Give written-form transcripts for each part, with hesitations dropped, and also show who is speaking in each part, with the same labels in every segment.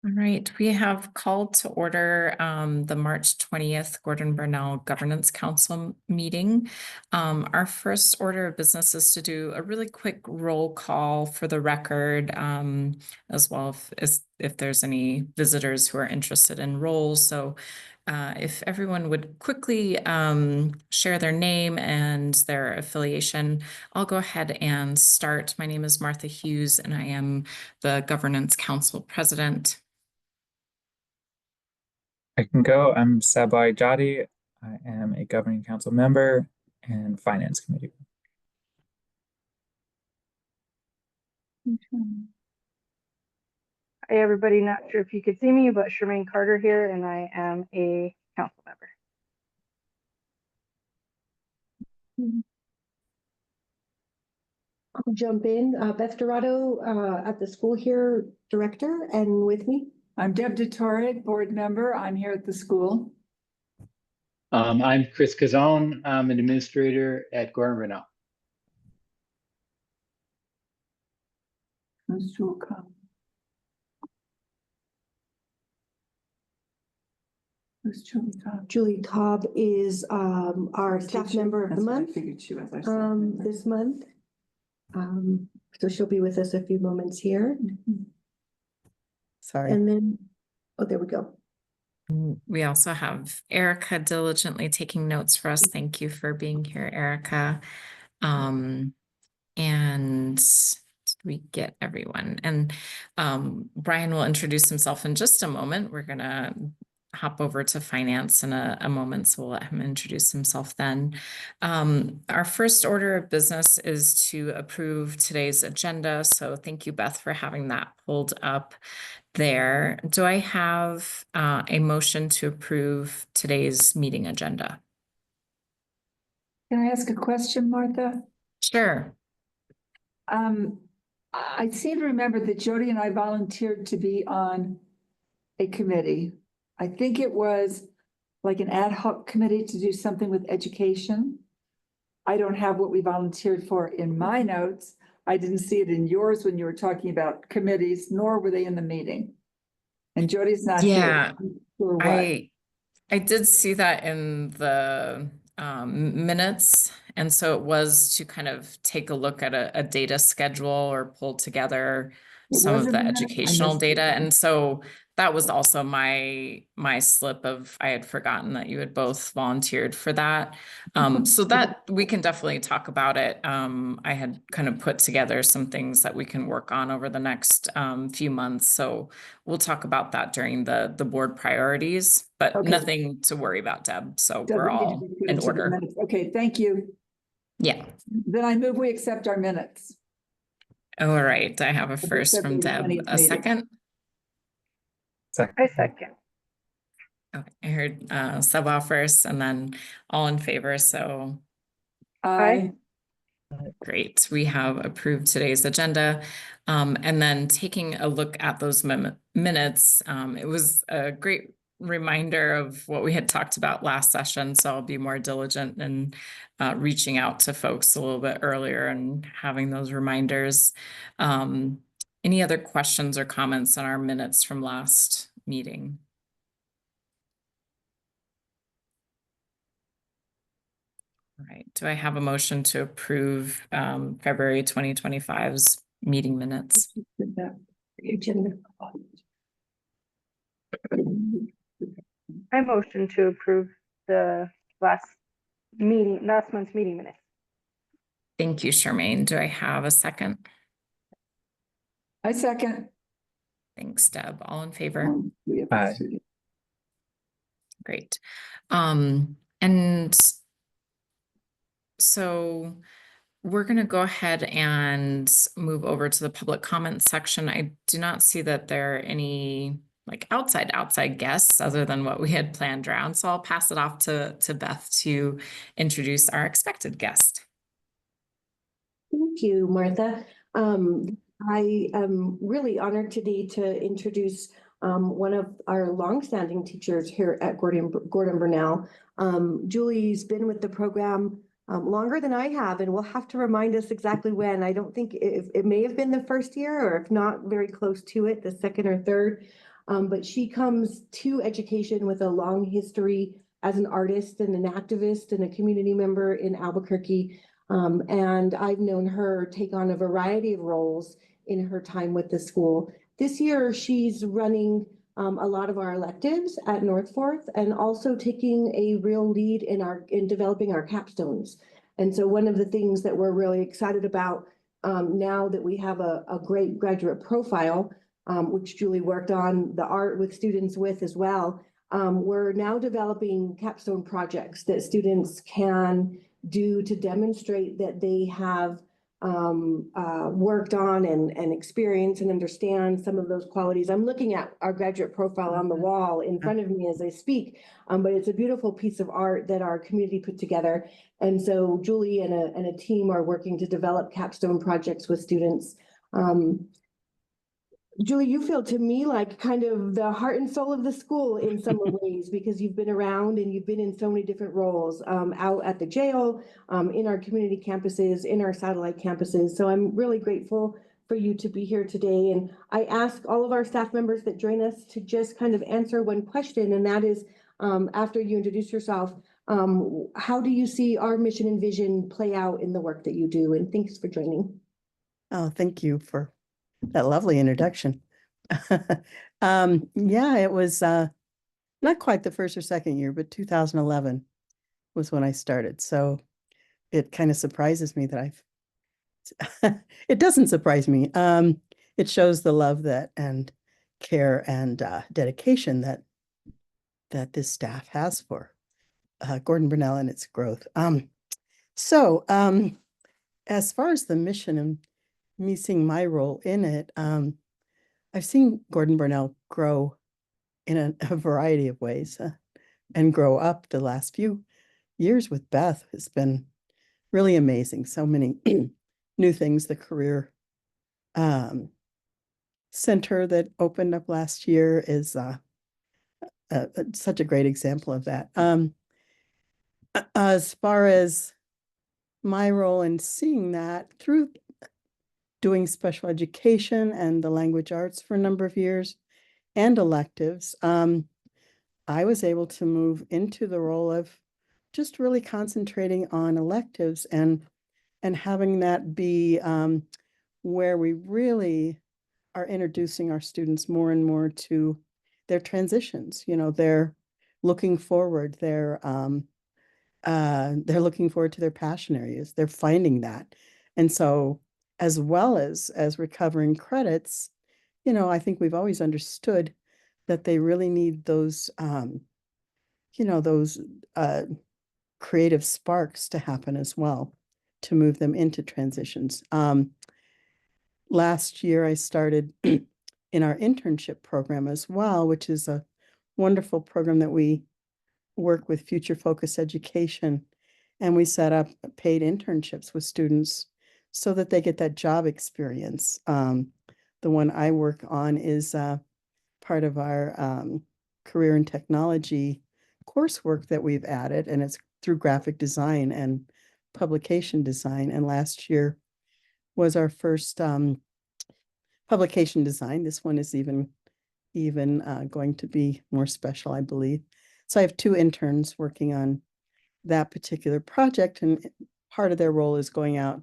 Speaker 1: All right, we have called to order the March 20th Gordon Burnell Governance Council meeting. Our first order of business is to do a really quick roll call for the record, as well if there's any visitors who are interested in roles. So if everyone would quickly share their name and their affiliation, I'll go ahead and start. My name is Martha Hughes, and I am the Governance Council President.
Speaker 2: I can go. I'm Sabai Jadi. I am a governing council member and finance committee.
Speaker 3: Hi, everybody. Not sure if you could see me, but Charmaine Carter here, and I am a council member.
Speaker 4: I'll jump in. Beth Dorado at the school here, director, and with me.
Speaker 5: I'm Deb DeTorre, board member. I'm here at the school.
Speaker 6: I'm Chris Cazone. I'm an administrator at Gordon Burnell.
Speaker 5: Who's Jewel Cobb? Who's Julie Cobb?
Speaker 4: Julie Cobb is our staff member of the
Speaker 5: That's what I
Speaker 4: month
Speaker 5: figured she was. I said.
Speaker 4: this month. So she'll be with us a few moments here.
Speaker 5: Sorry.
Speaker 4: And then, oh, there we go.
Speaker 1: We also have Erica diligently taking notes for us. Thank you for being here, Erica. And we get everyone. And Brian will introduce himself in just a moment. We're gonna hop over to finance in a moment, so we'll let him introduce himself then. Our first order of business is to approve today's agenda. So thank you, Beth, for having that pulled up there. Do I have a motion to approve today's meeting agenda?
Speaker 5: Can I ask a question, Martha?
Speaker 1: Sure.
Speaker 5: I seem to remember that Jody and I volunteered to be on a committee. I think it was like an ad hoc committee to do something with education. I don't have what we volunteered for in my notes. I didn't see it in yours when you were talking about committees, nor were they in the meeting. And Jody's not
Speaker 1: Yeah,
Speaker 5: here. Sure what.
Speaker 1: I did see that in the minutes. And so it was to kind of take a look at a data schedule or pull together some of the educational data. And so that was also my slip of, I had forgotten that you had both volunteered for that. So that we can definitely talk about it. I had kind of put together some things that we can work on over the next few months. So we'll talk about that during the board priorities, but
Speaker 5: Okay.
Speaker 1: Nothing to worry about, Deb. So we're all in order.
Speaker 5: Okay, thank you.
Speaker 1: Yeah.
Speaker 5: Then I move we accept our minutes.
Speaker 1: All right. I have a first from Deb, a second.
Speaker 3: I second.
Speaker 1: Okay, I heard Sabah first and then all in favor. So
Speaker 5: Aye.
Speaker 1: great. We have approved today's agenda. And then taking a look at those minutes, it was a great reminder of what we had talked about last session. So I'll be more diligent in reaching out to folks a little bit earlier and having those reminders. Any other questions or comments on our minutes from last meeting? All right. Do I have a motion to approve February 2025's meeting minutes?
Speaker 4: Agenda.
Speaker 3: I motion to approve the last month's meeting minutes.
Speaker 1: Thank you, Charmaine. Do I have a second?
Speaker 5: I second.
Speaker 1: Thanks, Deb. All in favor?
Speaker 2: Aye.
Speaker 1: Great. And so we're going to go ahead and move over to the public comment section. I do not see that there are any like outside guests other than what we had planned around. So I'll pass it off to Beth to introduce our expected guest.
Speaker 4: Thank you, Martha. I am really honored today to introduce one of our longstanding teachers here at Gordon Burnell. Julie's been with the program longer than I have, and will have to remind us exactly when. I don't think it may have been the first year, or if not, very close to it, the second or third. But she comes to education with a long history as an artist and an activist and a community member in Albuquerque. And I've known her take on a variety of roles in her time with the school. This year, she's running a lot of our electives at Northforth and also taking a real lead in developing our capstones. And so one of the things that we're really excited about now that we have a great graduate profile, which Julie worked on the art with students with as well, we're now developing capstone projects that students can do to demonstrate that they have worked on and experience and understand some of those qualities. I'm looking at our graduate profile on the wall in front of me as I speak, but it's a beautiful piece of art that our community put together. And so Julie and a team are working to develop capstone projects with students. Julie, you feel to me like kind of the heart and soul of the school in some ways, because you've been around and you've been in so many different roles, out at the jail, in our community campuses, in our satellite campuses. So I'm really grateful for you to be here today. And I ask all of our staff members that join us to just kind of answer one question, and that is, after you introduce yourself, how do you see our mission and vision play out in the work that you do? And thanks for joining.
Speaker 7: Oh, thank you for that lovely introduction. Yeah, it was not quite the first or second year, but 2011 was when I started. So it kind of surprises me that it doesn't surprise me. It shows the love that and care and dedication that this staff has for Gordon Burnell and its growth. So as far as the mission and me seeing my role in it, I've seen Gordon Burnell grow in a variety of ways and grow up the last few years with Beth has been really amazing. So many new things. The career center that opened up last year is such a great example of that. As far as my role in seeing that through doing special education and the language arts for a number of years and electives, I was able to move into the role of just really concentrating on electives and having that be where we really are introducing our students more and more to their transitions. You know, they're looking forward, they're looking forward to their passion areas, they're finding that. And so as well as recovering credits, you know, I think we've always understood that they really need those, you know, those creative sparks to happen as well, to move them into transitions. Last year, I started in our internship program as well, which is a wonderful program that we work with Future Focus Education. And we set up paid internships with students so that they get that job experience. The one I work on is part of our career and technology coursework that we've added, and it's through graphic design and publication design. And last year was our first publication design. This one is even going to be more special, I believe. So I have 2 interns working on that particular project, and part of their role is going out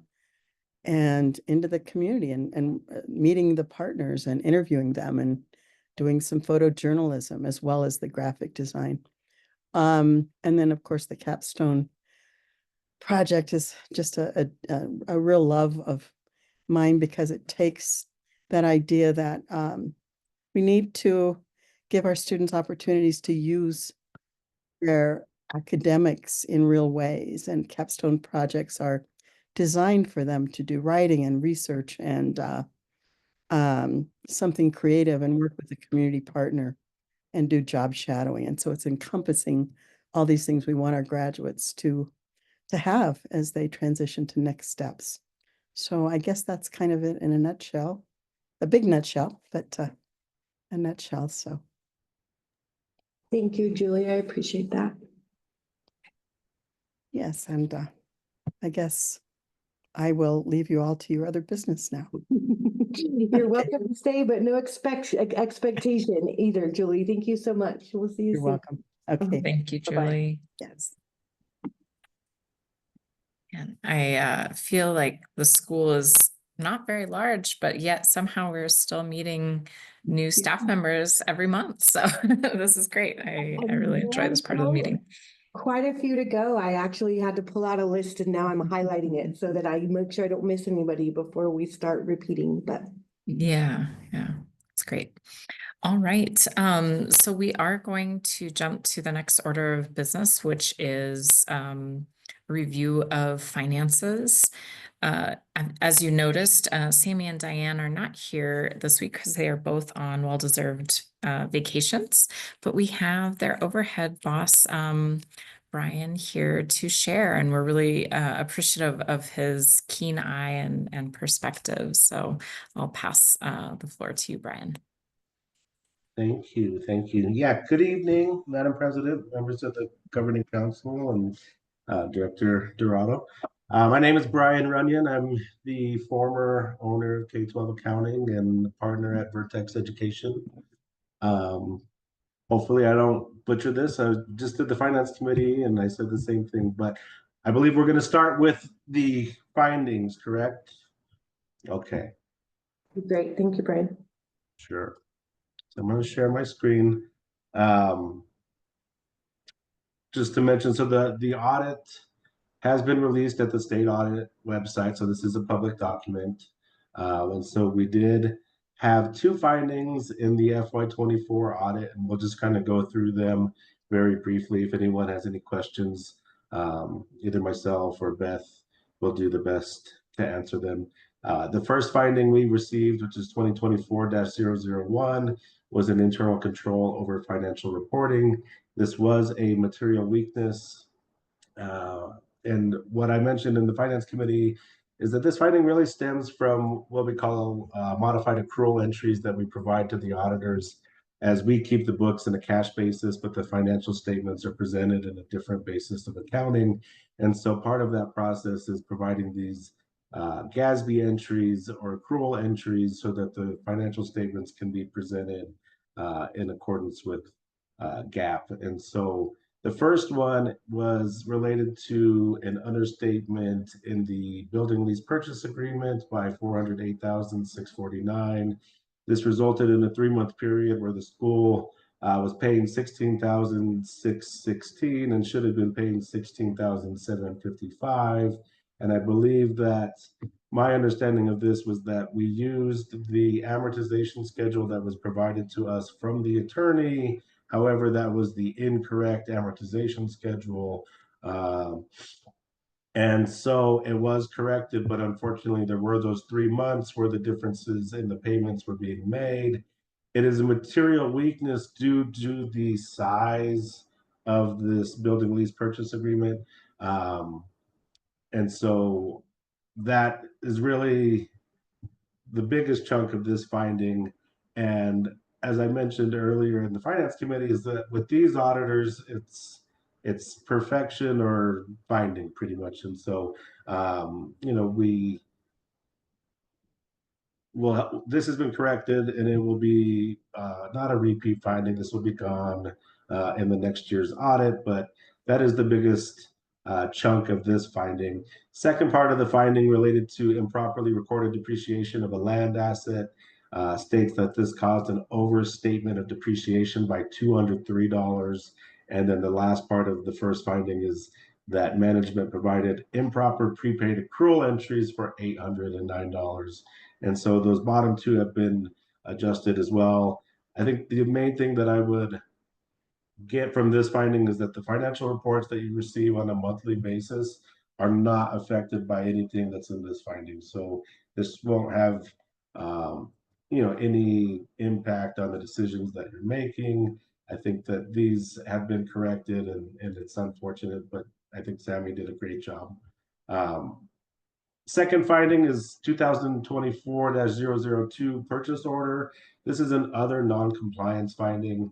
Speaker 7: and into the community and meeting the partners and interviewing them and doing some photojournalism as well as the graphic design. And then of course the capstone project is just a real love of mine, because it takes that idea that we need to give our students opportunities to use their academics in real ways, and capstone projects are designed for them to do writing and research and something creative and work with a community partner and do job shadowing. And so it's encompassing all these things we want our graduates to have as they transition to next steps. So I guess that's kind of it in a nutshell, a big nutshell, but a nutshell. So
Speaker 4: Thank you, Julie. I appreciate that.
Speaker 7: yes, and I guess I will leave you all to your other business now.
Speaker 4: You're welcome to stay, but no expectation either, Julie. Thank you so much. We'll see you
Speaker 7: You're
Speaker 4: soon.
Speaker 7: welcome. Okay,
Speaker 1: Thank you,
Speaker 4: Bye-bye.
Speaker 1: Julie.
Speaker 7: yes.
Speaker 1: And I feel like the school is not very large, but yet somehow we're still meeting new staff members every month. So this is great. I really enjoy this part of the meeting.
Speaker 4: Quite a few to go. I actually had to pull out a list and now I'm highlighting it so that I make sure I don't miss anybody before we start repeating, but.
Speaker 1: Yeah, it's great. All right, so we are going to jump to the next order of business, which is review of finances. As you noticed, Sammy and Diane are not here this week because they are both on well-deserved vacations, but we have their overhead boss, Brian, here to share, and we're really appreciative of his keen eye and perspective. So I'll pass the floor to you, Brian.
Speaker 8: Thank you. Thank you. Yeah, good evening, Madam President, members of the Governing Council, and Director Dorado. My name is Brian Runyon. I'm the former owner of K-12 Accounting and partner at Vertex Education. Hopefully I don't butcher this. I just did the Finance Committee and I said the same thing, but I believe we're going to start with the findings, correct? Okay.
Speaker 4: Great. Thank you, Brian.
Speaker 8: Sure. So I'm going to share my screen. Just to mention, so the audit has been released at the state audit website. So this is a public document. And so we did have two findings in the FY24 audit, and we'll just kind of go through them very briefly. If anyone has any questions, either myself or Beth will do the best to answer them. The first finding we received, which is 2024-001, was an internal control over financial reporting. This was a material weakness. And what I mentioned in the Finance Committee is that this finding really stems from what we call modified accrual entries that we provide to the auditors as we keep the books in a cash basis, but the financial statements are presented in a different basis of accounting. And so part of that process is providing these GASB entries or accrual entries so that the financial statements can be presented in accordance with GAAP. And so the first one was related to an understatement in the building lease purchase agreement by $408,649. This resulted in a 3-month period where the school was paying $16,616 and should have been paying $16,755. And I believe that my understanding of this was that we used the amortization schedule that was provided to us from the attorney. However, that was the incorrect amortization schedule. And so it was corrected, but unfortunately there were those 3 months where the differences in the payments were being made. It is a material weakness due to the size of this building lease purchase agreement. And so that is really the biggest chunk of this finding. And as I mentioned earlier in the Finance Committee, is that with these auditors, it's perfection or finding pretty much. And so, this has been corrected and it will be not a repeat finding. This will be gone in the next year's audit, but that is the biggest chunk of this finding. Second part of the finding related to improperly recorded depreciation of a land asset states that this caused an overstatement of depreciation by $203. And then the last part of the first finding is that management provided improper prepaid accrual entries for $809. And so those bottom two have been adjusted as well. I think the main thing that I would get from this finding is that the financial reports that you receive on a monthly basis are not affected by anything that's in this finding. So this won't have any impact on the decisions that you're making. I think that these have been corrected and it's unfortunate, but I think Sammy did a great job. Second finding is 2024-002 purchase order. This is an other non-compliance finding.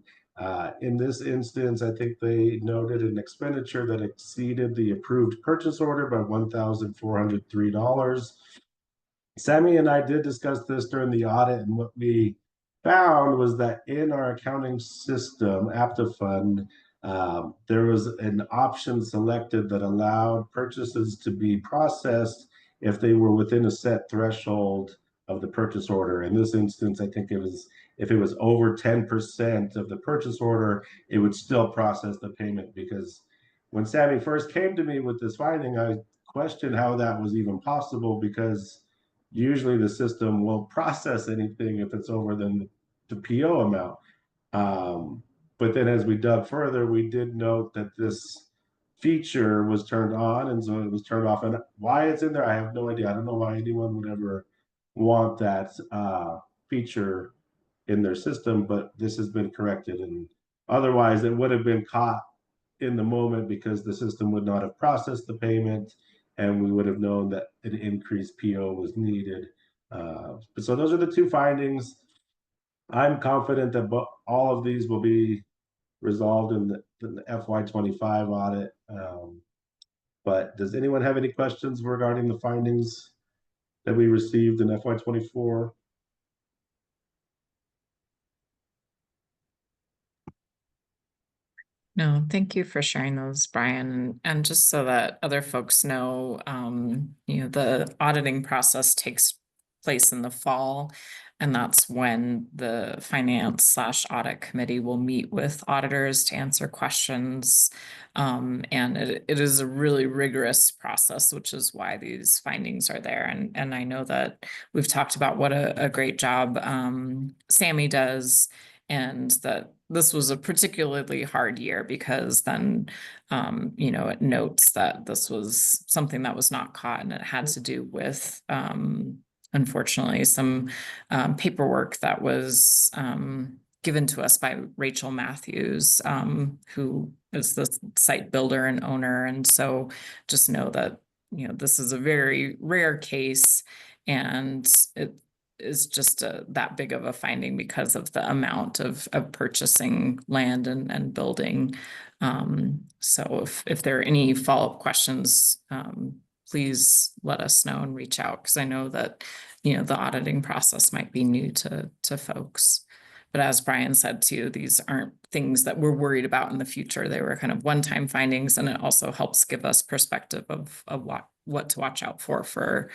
Speaker 8: In this instance, I think they noted an expenditure that exceeded the approved purchase order by $1,403. Sammy and I did discuss this during the audit, and what we found was that in our accounting system, AptiFund, there was an option selected that allowed purchases to be processed if they were within a set threshold of the purchase order. In this instance, I think it was if it was over 10% of the purchase order, it would still process the payment, because when Sammy first came to me with this finding, I questioned how that was even possible, because usually the system won't process anything if it's over the PO amount. But then as we dug further, we did note that this feature was turned on, and so it was turned off. And why it's in there, I have no idea. I don't know why anyone would ever want that feature in their system, but this has been corrected. And otherwise, it would have been caught in the moment, because the system would not have processed the payment, and we would have known that an increased PO was needed. So those are the two findings. I'm confident that all of these will be resolved in the FY25 audit. But does anyone have any questions regarding the findings that we received in FY24?
Speaker 1: No, thank you for sharing those, Brian. And just so that other folks know, the auditing process takes place in the fall. And that's when the finance/audit committee will meet with auditors to answer questions. And it is a really rigorous process, which is why these findings are there. And I know that we've talked about what a great job Sammy does, and that this was a particularly hard year, because then, it notes that this was something that was not caught, and it had to do with, unfortunately, some paperwork that was given to us by Rachel Matthews, who is the site builder and owner. And so just know that, this is a very rare case, and it is just that big of a finding because of the amount of purchasing land and building. So if there are any follow-up questions, please let us know and reach out, because I know that, the auditing process might be new to folks. But as Brian said too, these aren't things that we're worried about in the future. They were kind of one-time findings, and it also helps give us perspective of what to watch out for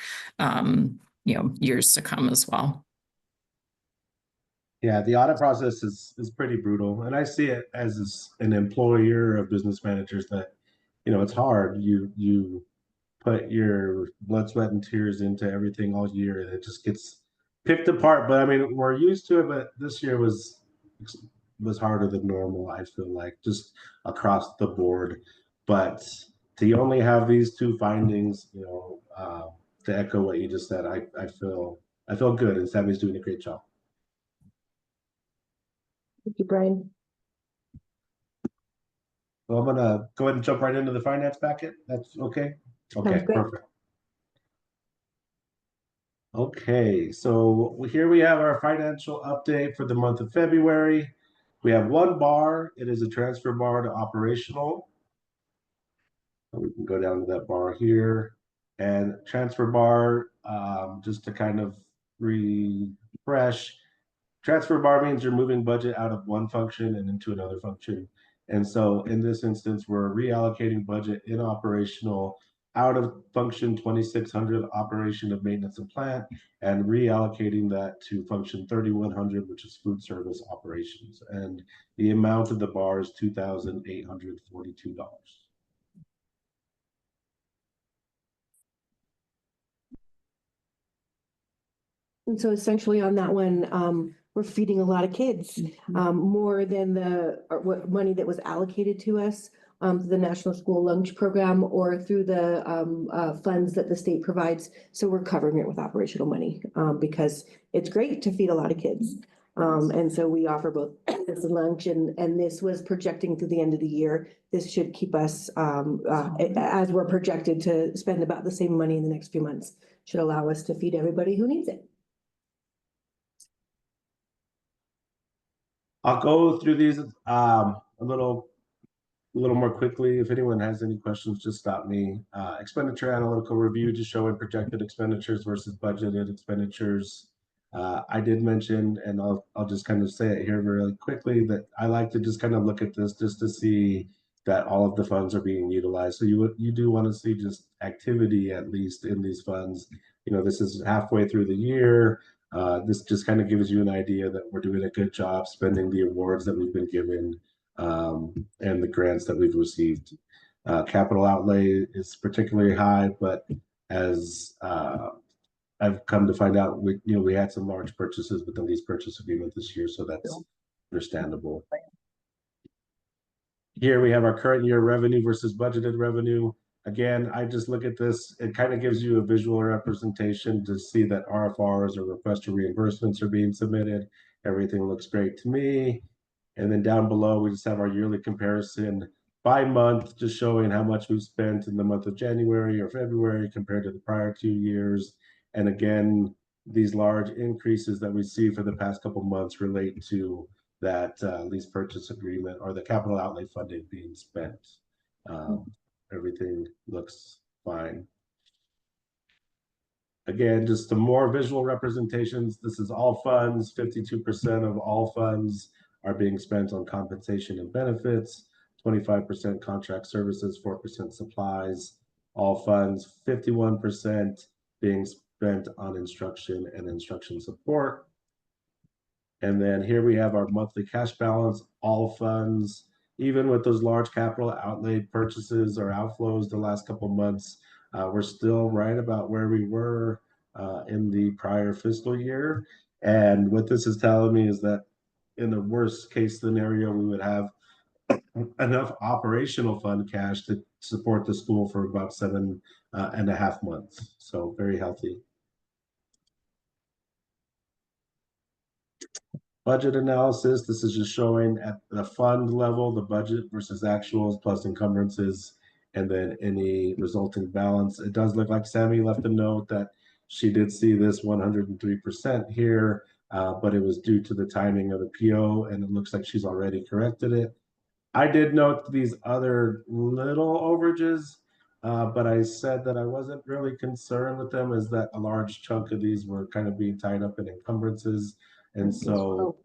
Speaker 1: years to come as well.
Speaker 8: Yeah, the audit process is pretty brutal, and I see it as an employer of business managers that, it's hard. You put your blood, sweat, and tears into everything all year, and it just gets picked apart. But I mean, we're used to it, but this year was harder than normal, I feel like, just across the board. But to only have these two findings, to echo what you just said, I feel good, and Sammy's doing a great job.
Speaker 4: Thank you, Brian.
Speaker 8: So I'm gonna go ahead and jump right into the finance packet. That's okay? Okay,
Speaker 4: Sounds good.
Speaker 8: perfect. Okay, so here we have our financial update for the month of February. We have one bar. It is a transfer bar to operational. We can go down to that bar here, and transfer bar, just to kind of refresh. Transfer bar means you're moving budget out of one function and into another function. And so in this instance, we're reallocating budget in operational out of function 2600, operation of maintenance and plant, and reallocating that to function 3100, which is food service operations. And the amount of the bar is $2,842.
Speaker 4: And so essentially on that one, we're feeding a lot of kids, more than what money that was allocated to us, the National School Lunch Program, or through the funds that the state provides. So we're covering it with operational money, because it's great to feed a lot of kids. And so we offer both breakfast and lunch, and this was projecting through the end of the year. This should keep us, as we're projected to spend about the same money in the next few months, should allow us to feed everybody who needs it.
Speaker 8: I'll go through these a little more quickly. If anyone has any questions, just stop me. Expenditure analytical review, just showing projected expenditures versus budgeted expenditures. I did mention, and I'll just kind of say it here really quickly, that I like to just kind of look at this just to see that all of the funds are being utilized. So you do want to see just activity at least in these funds. You know, this is halfway through the year. This just kind of gives you an idea that we're doing a good job spending the awards that we've been given, and the grants that we've received. Capital outlay is particularly high, but as I've come to find out, we had some large purchases within these purchase agreement this year, so that's understandable. Here we have our current year revenue versus budgeted revenue. Again, I just look at this, it kind of gives you a visual representation to see that RFRs or request for reimbursements are being submitted. Everything looks great to me. And then down below, we just have our yearly comparison by month, just showing how much we've spent in the month of January or February compared to the prior 2 years. And again, these large increases that we see for the past couple months relate to that lease purchase agreement or the capital outlay funding being spent. Everything looks fine. Again, just some more visual representations. This is all funds. 52% of all funds are being spent on compensation and benefits, 25% contract services, 4% supplies, all funds, 51% being spent on instruction and instruction support. And then here we have our monthly cash balance, all funds, even with those large capital outlay purchases or outflows the last couple months, we're still right about where we were in the prior fiscal year. And what this is telling me is that in the worst case scenario, we would have enough operational fund cash to support the school for about 7.5 months. So very healthy. Budget analysis, this is just showing at the fund level, the budget versus actuals plus encumbrances, and then any resulting balance. It does look like Sammy left a note that she did see this 103% here, but it was due to the timing of the PO, and it looks like she's already corrected it. I did note these other little overages, but I said that I wasn't really concerned with them, as that a large chunk of these were kind of being tied up in encumbrances. And so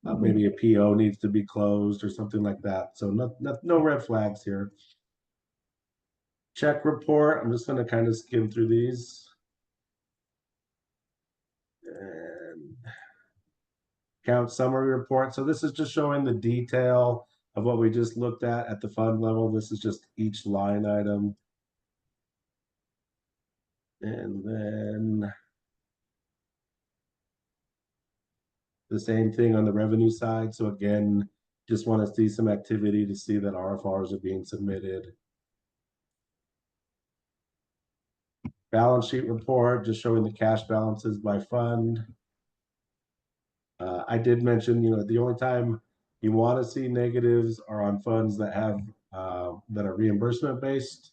Speaker 8: maybe a PO needs to be closed or something like that. So no red flags here. Check report. I'm just going to kind of skim through these. And account summary report. So this is just showing the detail of what we just looked at the fund level. This is just each line item. And then the same thing on the revenue side. So again, just want to see some activity to see that RFRs are being submitted. Balance sheet report, just showing the cash balances by fund. I did mention, the only time you want to see negatives are on funds that have that are reimbursement based.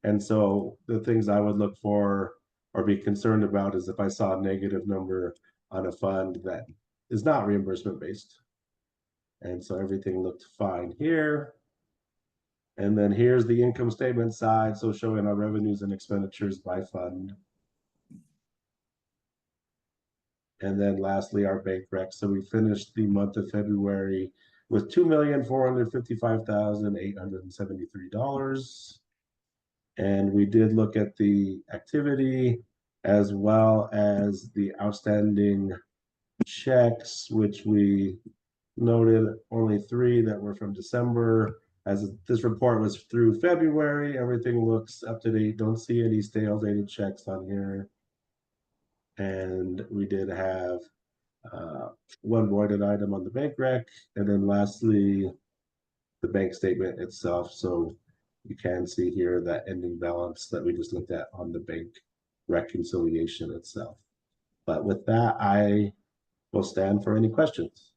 Speaker 8: And so the things I would look for or be concerned about is if I saw a negative number on a fund that is not reimbursement based. And so everything looked fine here. And then here's the income statement side, so showing our revenues and expenditures by fund. And then lastly, our bank rec. So we finished the month of February with $2,455,873. And we did look at the activity as well as the outstanding checks, which we noted only 3 that were from December. As this report was through February, everything looks up to date. Don't see any stale dated checks on here. And we did have 1 voided item on the bank rec. And then lastly, the bank statement itself. So you can see here that ending balance that we just looked at on the bank reconciliation itself. But with that, I will stand for any questions.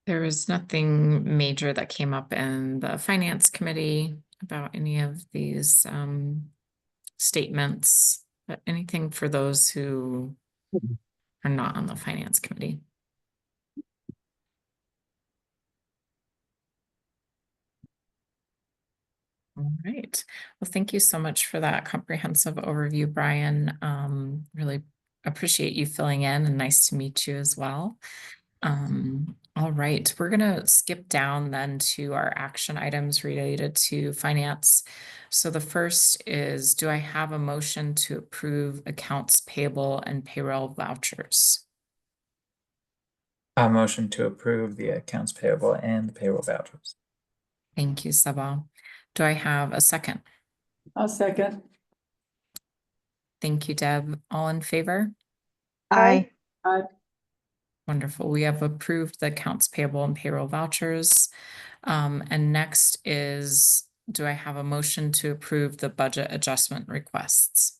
Speaker 1: There was nothing major that came up in the finance committee about any of these statements, but anything for those who are not on the finance committee. All right. Well, thank you so much for that comprehensive overview, Brian. Really appreciate you filling in and nice to meet you as well. All right, we're gonna skip down then to our action items related to finance. So the first is, do I have a motion to approve accounts payable and payroll vouchers?
Speaker 2: A motion to approve the accounts payable and the payroll vouchers.
Speaker 1: Thank you, Sabah. Do I have a second?
Speaker 5: I'll second.
Speaker 1: Thank you, Deb. All in favor?
Speaker 3: Aye.
Speaker 1: Wonderful. We have approved the accounts payable and payroll vouchers. And next is, do I have a motion to approve the budget adjustment requests?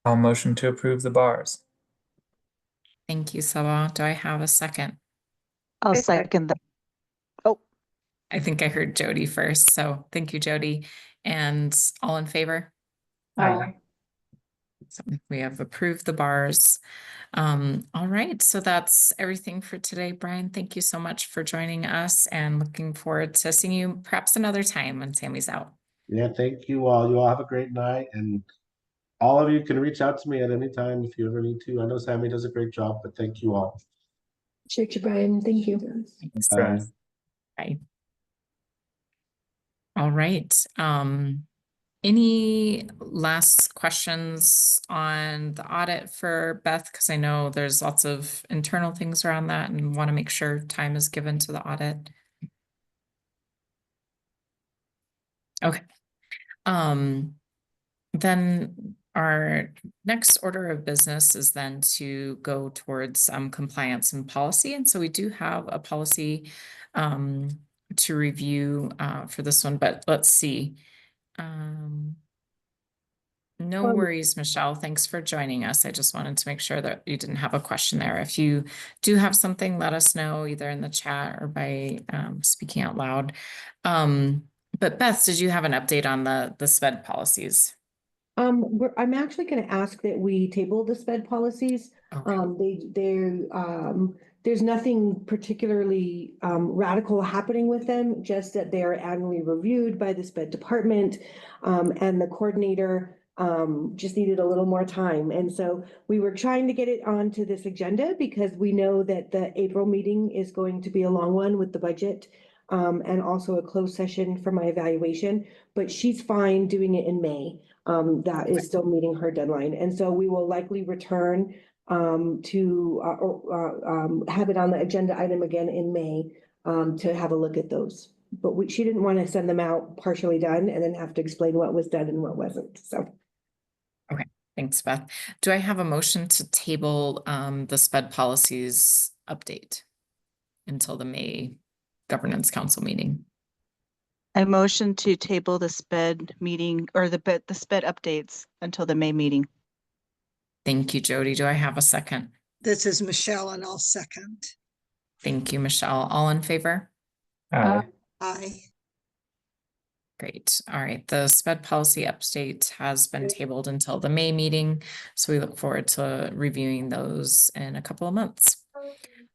Speaker 2: I'll motion to approve the bars.
Speaker 1: Thank you, Sabah. Do I have a second?
Speaker 9: I'll second that. Oh,
Speaker 1: I think I heard Jody first, so thank you, Jody. And all in favor?
Speaker 5: Aye.
Speaker 1: So we have approved the bars. All right, so that's everything for today. Brian, thank you so much for joining us and looking forward to seeing you perhaps another time when Sammy's out.
Speaker 8: Yeah, thank you all. You all have a great night, and all of you can reach out to me at any time if you ever need to. I know Sammy does a great job, but thank you all.
Speaker 4: Sure, Brian, thank you.
Speaker 1: Thanks.
Speaker 2: Bye.
Speaker 1: Bye. All right. Any last questions on the audit for Beth? Because I know there's lots of internal things around that and want to make sure time is given to the audit. Okay. Then our next order of business is then to go towards compliance and policy. And so we do have a policy to review for this one, but let's see. No worries, Michelle. Thanks for joining us. I just wanted to make sure that you didn't have a question there. If you do have something, let us know either in the chat or by speaking out loud. But Beth, did you have an update on the SPED policies?
Speaker 4: I'm actually going to ask that we table the SPED policies.
Speaker 1: Okay.
Speaker 4: There's nothing particularly radical happening with them, just that they are annually reviewed by the SPED department, and the coordinator just needed a little more time. And so we were trying to get it onto this agenda because we know that the April meeting is going to be a long one with the budget, and also a closed session for my evaluation, but she's fine doing it in May. That is still meeting her deadline. And so we will likely return to have it on the agenda item again in May to have a look at those. But she didn't want to send them out partially done and then have to explain what was done and what wasn't. So.
Speaker 1: Okay, thanks, Beth. Do I have a motion to table the SPED policies update until the May Governance Council meeting?
Speaker 9: I motion to table the SPED meeting or the SPED updates until the May meeting.
Speaker 1: Thank you, Jody. Do I have a second?
Speaker 10: This is Michelle, and I'll second.
Speaker 1: Thank you, Michelle. All in favor?
Speaker 2: Aye.
Speaker 10: Aye.
Speaker 1: Great. All right. The SPED policy update has been tabled until the May meeting. So we look forward to reviewing those in a couple of months.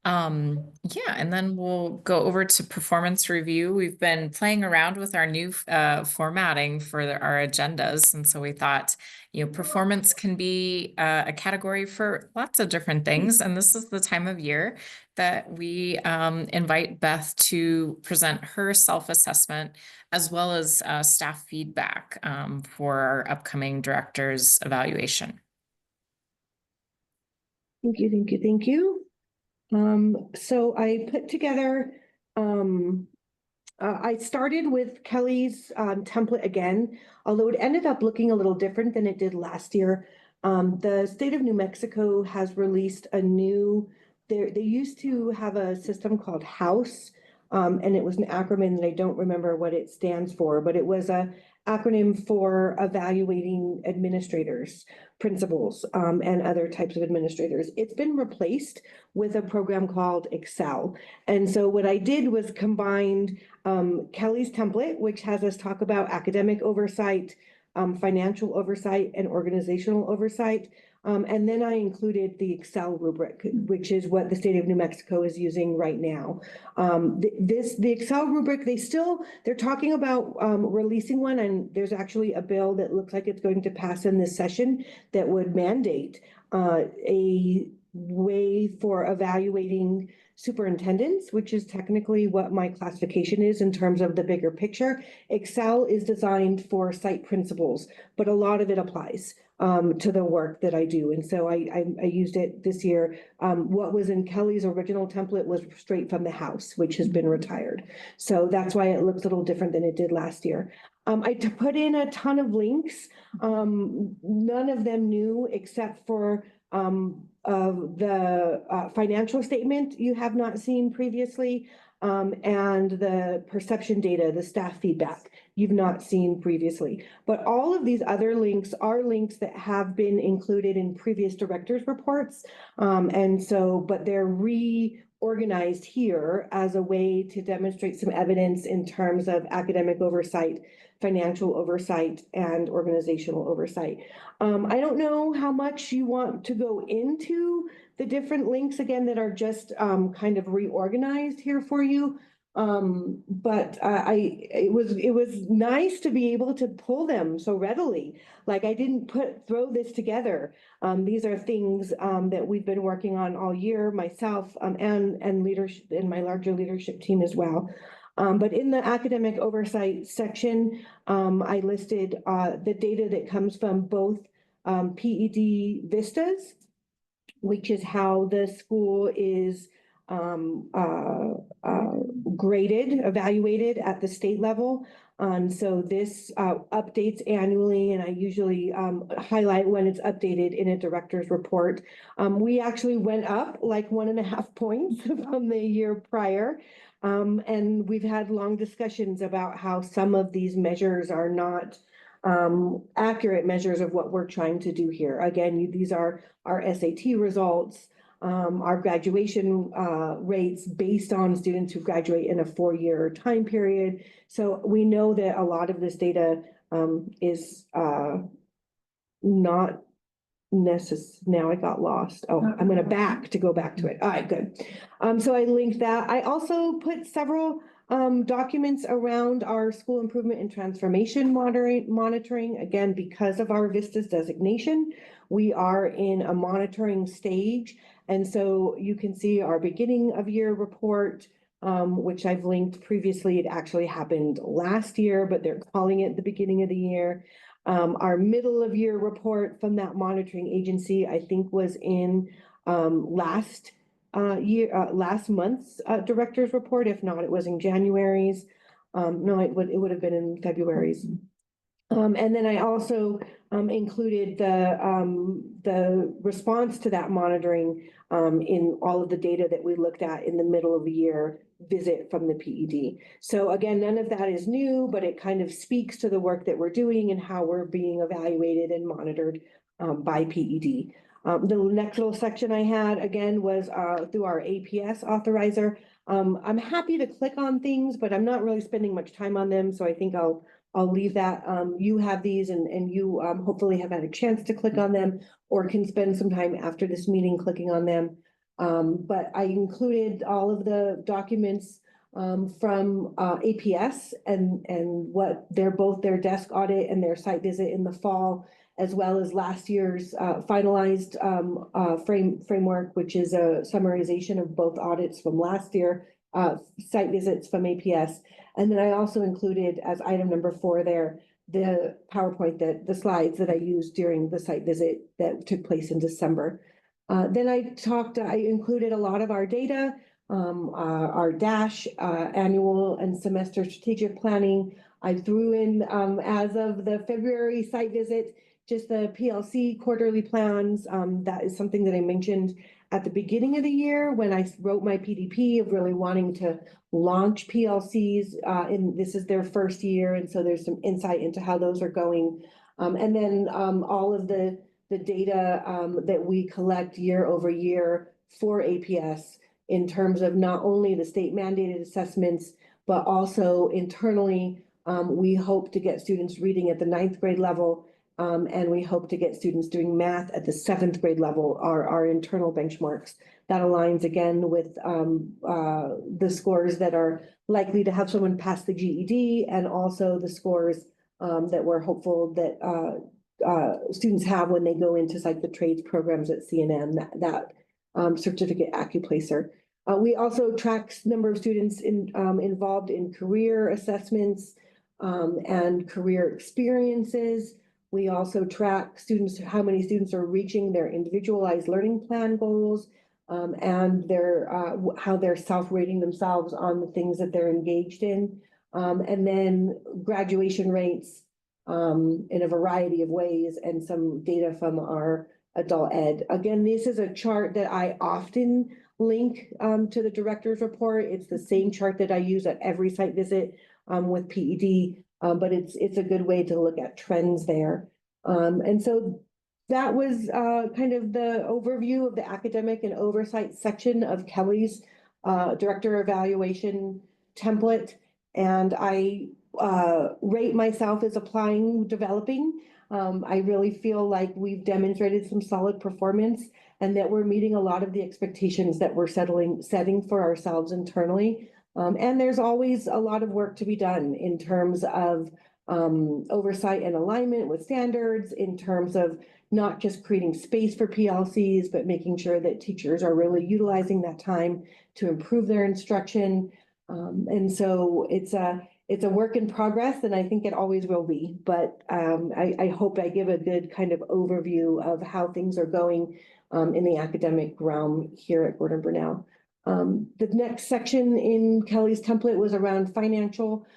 Speaker 1: Yeah, and then we'll go over to performance review. We've been playing around with our new formatting for our agendas. And so we thought, performance can be a category for lots of different things. And this is the time of year that we invite Beth to present her self-assessment as well as staff feedback for our upcoming director's evaluation.
Speaker 4: Thank you, thank you, thank you. So I put together, I started with Kelly's template again, although it ended up looking a little different than it did last year. The state of New Mexico has released a new, they used to have a system called HOUSE, and it was an acronym that I don't remember what it stands for, but it was a acronym for evaluating administrators, principals, and other types of administrators. It's been replaced with a program called Excel. And so what I did was combined Kelly's template, which has us talk about academic oversight, financial oversight, and organizational oversight. And then I included the Excel rubric, which is what the state of New Mexico is using right now. The Excel rubric, they're talking about releasing one, and there's actually a bill that looks like it's going to pass in this session that would mandate a way for evaluating superintendents, which is technically what my classification is in terms of the bigger picture. Excel is designed for site principals, but a lot of it applies to the work that I do. And so I used it this year. What was in Kelly's original template was straight from the House, which has been retired. So that's why it looks a little different than it did last year. I put in a ton of links, none of them new except for the financial statement you have not seen previously, and the perception data, the staff feedback you've not seen previously. But all of these other links are links that have been included in previous directors' reports. But they're reorganized here as a way to demonstrate some evidence in terms of academic oversight, financial oversight, and organizational oversight. I don't know how much you want to go into the different links again that are just kind of reorganized here for you. But it was nice to be able to pull them so readily. Like I didn't throw this together. These are things that we've been working on all year, myself and leadership and my larger leadership team as well. But in the academic oversight section, I listed the data that comes from both PED Vistas, which is how the school is graded, evaluated at the state level. So this updates annually, and I usually highlight when it's updated in a director's report. We actually went up like 1.5 points from the year prior. And we've had long discussions about how some of these measures are not accurate measures of what we're trying to do here. Again, these are our SAT results, our graduation rates based on students who graduate in a 4-year time period. So we know that a lot of this data is not necessary. Now I got lost. Oh, I'm going to go back to it. All right, good. So I linked that. I also put several documents around our school improvement and transformation monitoring. Again, because of our Vistas designation, we are in a monitoring stage. And so you can see our beginning of year report, which I've linked previously. It actually happened last year, but they're calling it the beginning of the year. Our middle of year report from that monitoring agency, I think was in last month's director's report. If not, it was in January's. No, it would have been in February's. And then I also included the response to that monitoring in all of the data that we looked at in the middle of the year visit from the PED. So again, none of that is new, but it kind of speaks to the work that we're doing and how we're being evaluated and monitored by PED. The next little section I had, again, was through our APS authorizer. I'm happy to click on things, but I'm not really spending much time on them. So I think I'll leave that. You have these and you hopefully have had a chance to click on them or can spend some time after this meeting clicking on them. But I included all of the documents from APS and what both their desk audit and their site visit in the fall, as well as last year's finalized framework, which is a summarization of both audits from last year, site visits from APS. And then I also included as item number 4 there, the PowerPoint, the slides that I used during the site visit that took place in December. Then I included a lot of our data, our DASH, annual and semester strategic planning. I threw in, as of the February site visit, just the PLC quarterly plans. That is something that I mentioned at the beginning of the year when I wrote my PDP of really wanting to launch PLCs, and this is their first year, and so there's some insight into how those are going. And then all of the data that we collect year over year for APS in terms of not only the state mandated assessments, but also internally, we hope to get students reading at the 9th grade level, and we hope to get students doing math at the 7th grade level, our internal benchmarks. That aligns again with the scores that are likely to have someone pass the GED, and also the scores that we're hopeful that students have when they go into like the trades programs at CNM, that certificate AccuPlacer. We also track number of students involved in career assessments and career experiences. We also track students, how many students are reaching their individualized learning plan goals, and how they're self-rating themselves on the things that they're engaged in. And then graduation rates in a variety of ways, and some data from our adult ed. Again, this is a chart that I often link to the director's report. It's the same chart that I use at every site visit with PED, but it's a good way to look at trends there. And so that was kind of the overview of the academic and oversight section of Kelly's director evaluation template. And I rate myself as applying, developing. I really feel like we've demonstrated some solid performance, and that we're meeting a lot of the expectations that we're setting for ourselves internally. And there's always a lot of work to be done in terms of oversight and alignment with standards, in terms of not just creating space for PLCs, but making sure that teachers are really utilizing that time to improve their instruction. And so it's a work in progress, and I think it always will be. But I hope I give a good kind of overview of how things are going in the academic realm here at Gordon Burnell. The next section in Kelly's template was around financial.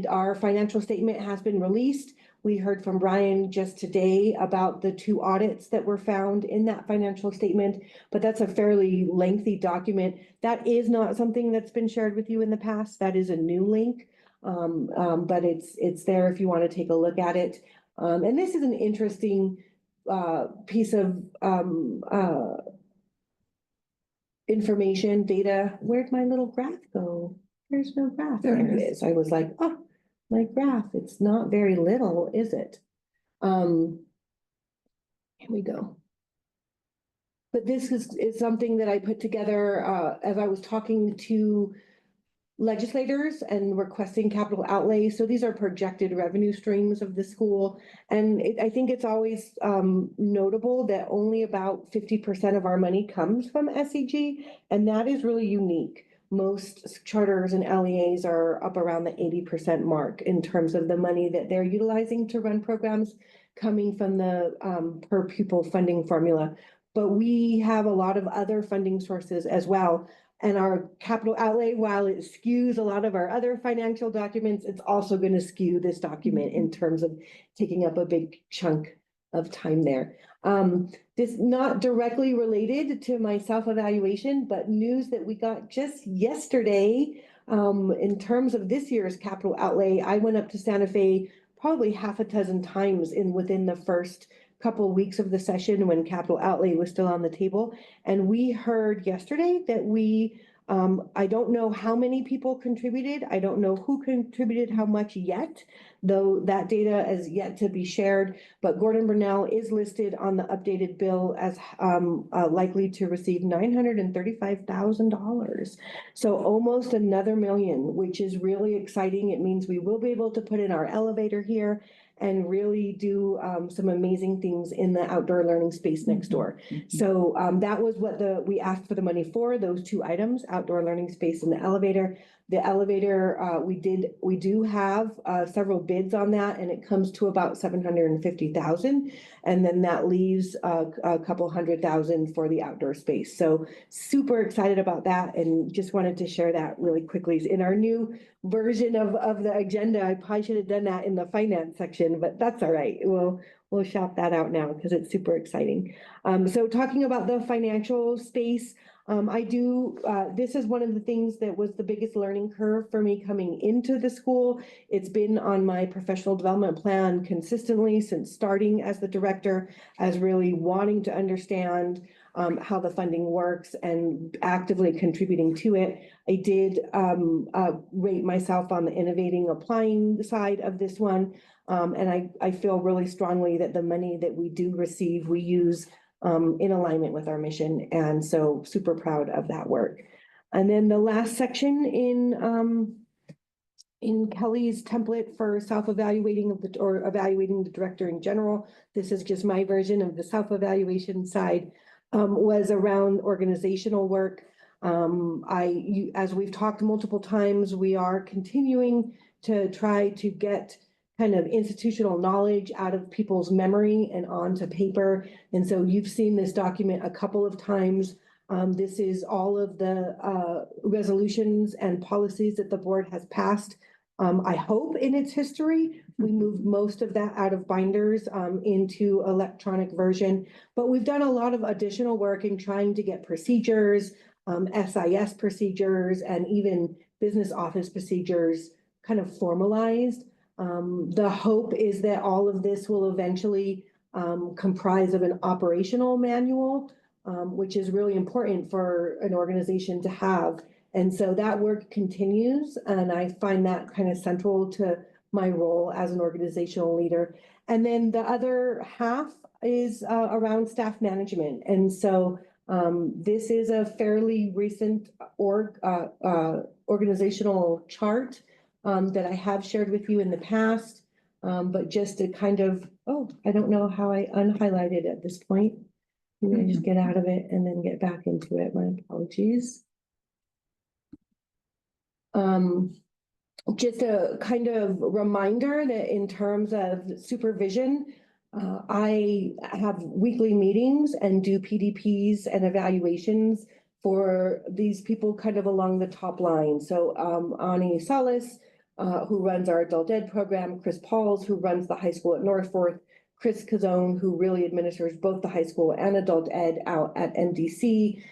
Speaker 4: Our financial statement has been released. We heard from Brian just today about the 2 audits that were found in that financial statement, but that's a fairly lengthy document. That is not something that's been shared with you in the past. That is a new link, but it's there if you want to take a look at it. And this is an interesting piece of information, data. Where'd my little graph go? There's no graph.
Speaker 5: There it
Speaker 4: There it
Speaker 5: is.
Speaker 4: is. I was like, oh, my graph. It's not very little, is it? Here we go. But this is something that I put together as I was talking to legislators and requesting capital outlay. So these are projected revenue streams of the school. And I think it's always notable that only about 50% of our money comes from SEG, and that is really unique. Most charters and LEAs are up around the 80% mark in terms of the money that they're utilizing to run programs coming from the per pupil funding formula. But we have a lot of other funding sources as well. And our capital outlay, while it skews a lot of our other financial documents, it's also going to skew this document in terms of taking up a big chunk of time there. This not directly related to my self-evaluation, but news that we got just yesterday in terms of this year's capital outlay. I went up to Santa Fe probably half a dozen times within the first couple of weeks of the session when capital outlay was still on the table. And we heard yesterday that I don't know how many people contributed. I don't know who contributed how much yet, though that data is yet to be shared. But Gordon Burnell is listed on the updated bill as likely to receive $935,000. So almost another million, which is really exciting. It means we will be able to put in our elevator here and really do some amazing things in the outdoor learning space next door. So that was what we asked for the money for, those 2 items, outdoor learning space and the elevator. The elevator, we do have several bids on that, and it comes to about $750,000. And then that leaves a couple $100,000 for the outdoor space. So super excited about that, and just wanted to share that really quickly. In our new version of the agenda, I probably should have done that in the finance section. version, but that's all right. We'll shout that out now because it's super exciting. So talking about the financial space, this is one of the things that was the biggest learning curve for me coming into the school. It's been on my professional development plan consistently since starting as the director, as really wanting to understand how the funding works and actively contributing to it. I did rate myself on the innovating applying side of this one. And I feel really strongly that the money that we do receive, we use in alignment with our mission. And so super proud of that work. And then the last section in Kelly's template for self-evaluating or evaluating the director in general, this is just my version of the self-evaluation side, was around organizational work. As we've talked multiple times, we are continuing to try to get kind of institutional knowledge out of people's memory and onto paper. And so you've seen this document a couple of times. This is all of the resolutions and policies that the board has passed. I hope in its history, we moved most of that out of binders into electronic version, but we've done a lot of additional work in trying to get procedures, SIS procedures, and even business office procedures kind of formalized. The hope is that all of this will eventually comprise of an operational manual, which is really important for an organization to have. And so that work continues, and I find that kind of central to my role as an organizational leader. And then the other half is around staff management. And so this is a fairly recent organizational chart that I have shared with you in the past, but just to kind of, I don't know how I unhighlighted at this point. Maybe I just get out of it and then get back into it. My apologies. Just a kind of reminder that in terms of supervision, I have weekly meetings and do PDPs and evaluations for these people kind of along the top line. So Ani Salas, who runs our adult ed program, Chris Pauls, who runs the high school at Northforth, Chris Cazone, who really administers both the high school and adult ed out at NDC,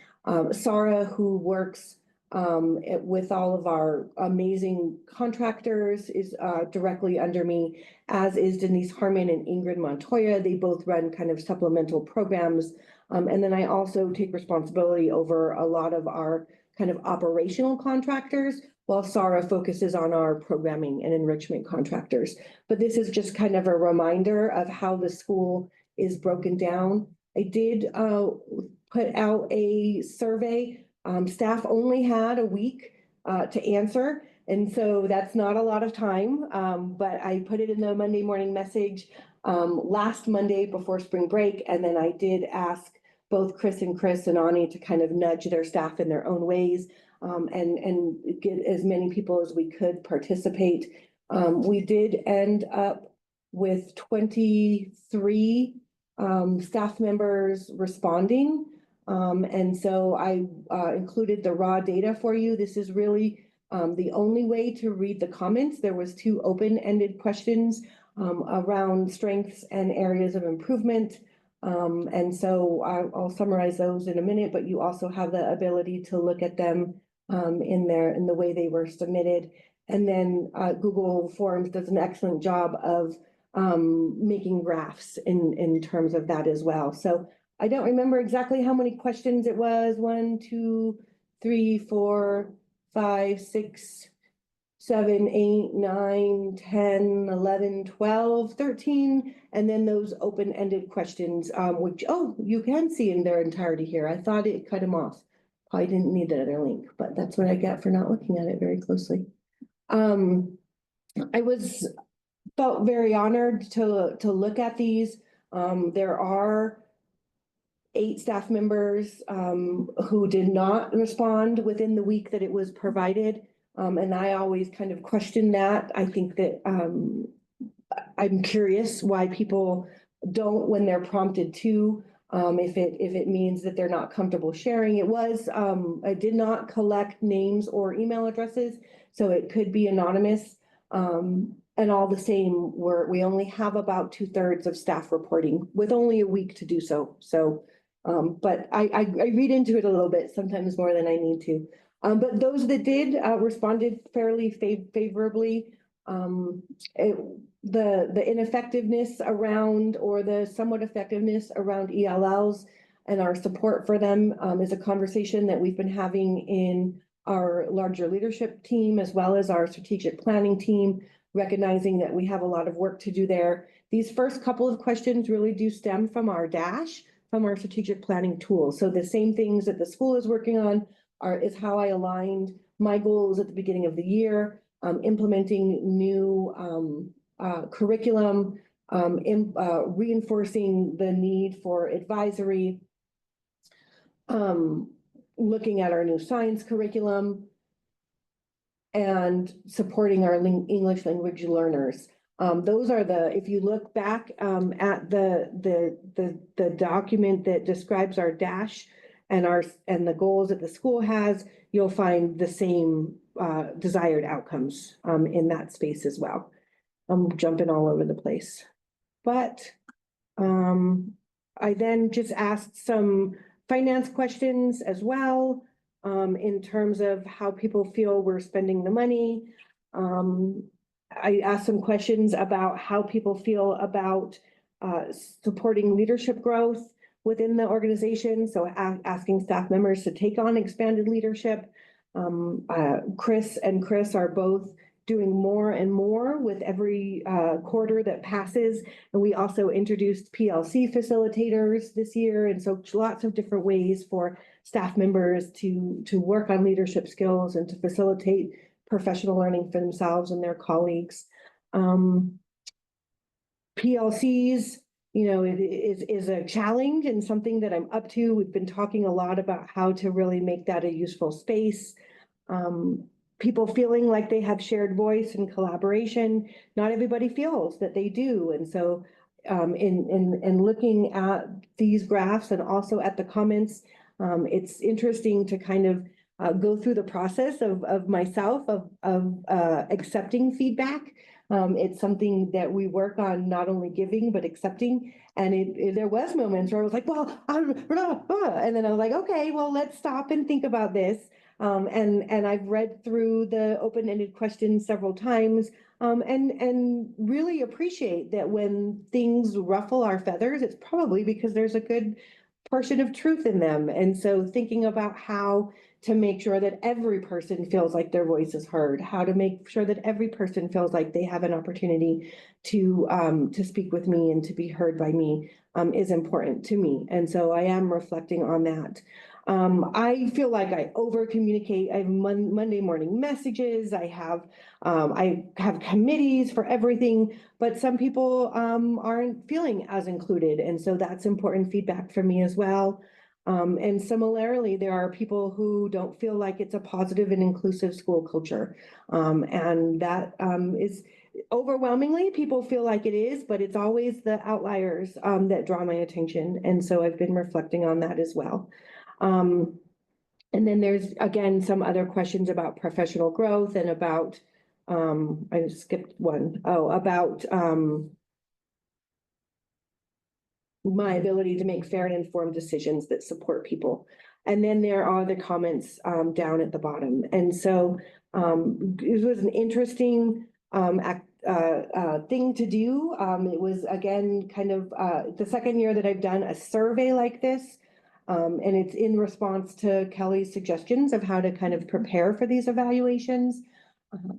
Speaker 4: Sarah, who works with all of our amazing contractors, is directly under me, as is Denise Harmon and Ingrid Montoya. They both run kind of supplemental programs. And then I also take responsibility over a lot of our kind of operational contractors, while Sarah focuses on our programming and enrichment contractors. But this is just kind of a reminder of how the school is broken down. I did put out a survey. Staff only had a week to answer, and so that's not a lot of time, but I put it in the Monday morning message last Monday before spring break, and then I did ask both Chris and Ani to kind of nudge their staff in their own ways and get as many people as we could participate. We did end up with 23 staff members responding. And so I included the raw data for you. This is really the only way to read the comments. There was 2 open-ended questions around strengths and areas of improvement. And so I'll summarize those in a minute, but you also have the ability to look at them in the way they were submitted. And then Google Forms does an excellent job of making graphs in terms of that as well. So I don't remember exactly how many questions it was. 1, 2, 3, 4, 5, 6, 7, 8, 9, 10, 11, 12, 13, and then those open-ended questions, which, you can see in their entirety here. I thought it cut them off. Probably didn't need that other link, but that's what I get for not looking at it very closely. I felt very honored to look at these. There are 8 staff members who did not respond within the week that it was provided. And I always kind of question that. I think that I'm curious why people don't when they're prompted to, if it means that they're not comfortable sharing. I did not collect names or email addresses, so it could be anonymous. and all the same, we only have about 2/3 of staff reporting with only a week to do so. So, but I read into it a little bit, sometimes more than I need to. But those that did, responded fairly favorably. The ineffectiveness around, or the somewhat effectiveness around ELLs and our support for them, is a conversation that we've been having in our larger leadership team, as well as our strategic planning team, recognizing that we have a lot of work to do there. These first couple of questions really do stem from our DASH, from our strategic planning tool. So the same things that the school is working on is how I aligned my goals at the beginning of the year, implementing new curriculum, reinforcing the need for advisory, looking at our new science curriculum, and supporting our English language learners. Those are if you look back at the document that describes our DASH and the goals that the school has, you'll find the same desired outcomes in that space as well. I'm jumping all over the place. But I then just asked some finance questions as well, in terms of how people feel we're spending the money. I asked some questions about how people feel about supporting leadership growth within the organization. So asking staff members to take on expanded leadership. Chris and Chris are both doing more and more with every quarter that passes. And we also introduced PLC facilitators this year. And so lots of different ways for staff members to work on leadership skills and to facilitate professional learning for themselves and their colleagues. PLCs, it is a challenge and something that I'm up to. We've been talking a lot about how to really make that a useful space. People feeling like they have shared voice and collaboration. Not everybody feels that they do. And so in looking at these graphs and also at the comments, it's interesting to kind of go through the process of myself of accepting feedback. It's something that we work on, not only giving, but accepting. And there was moments where I was like, well, and then I was like, okay, well, let's stop and think about this. And I've read through the open-ended questions several times, and really appreciate that when things ruffle our feathers, it's probably because there's a good portion of truth in them. And so thinking about how to make sure that every person feels like their voice is heard, how to make sure that every person feels like they have an opportunity to speak with me and to be heard by me, is important to me. And so I am reflecting on that. I feel like I over communicate. I have Monday morning messages. I have committees for everything, but some people aren't feeling as included. And so that's important feedback for me as well. And similarly, there are people who don't feel like it's a positive and inclusive school culture. And that is overwhelmingly, people feel like it is, but it's always the outliers that draw my attention. And so I've been reflecting on that as well. And then there's, again, some other questions about professional growth and about, I skipped one. Oh, about my ability to make fair and informed decisions that support people. And then there are the comments down at the bottom. And so it was an interesting thing to do. It was, again, kind of the second year that I've done a survey like this. And it's in response to Kelly's suggestions of how to kind of prepare for these evaluations.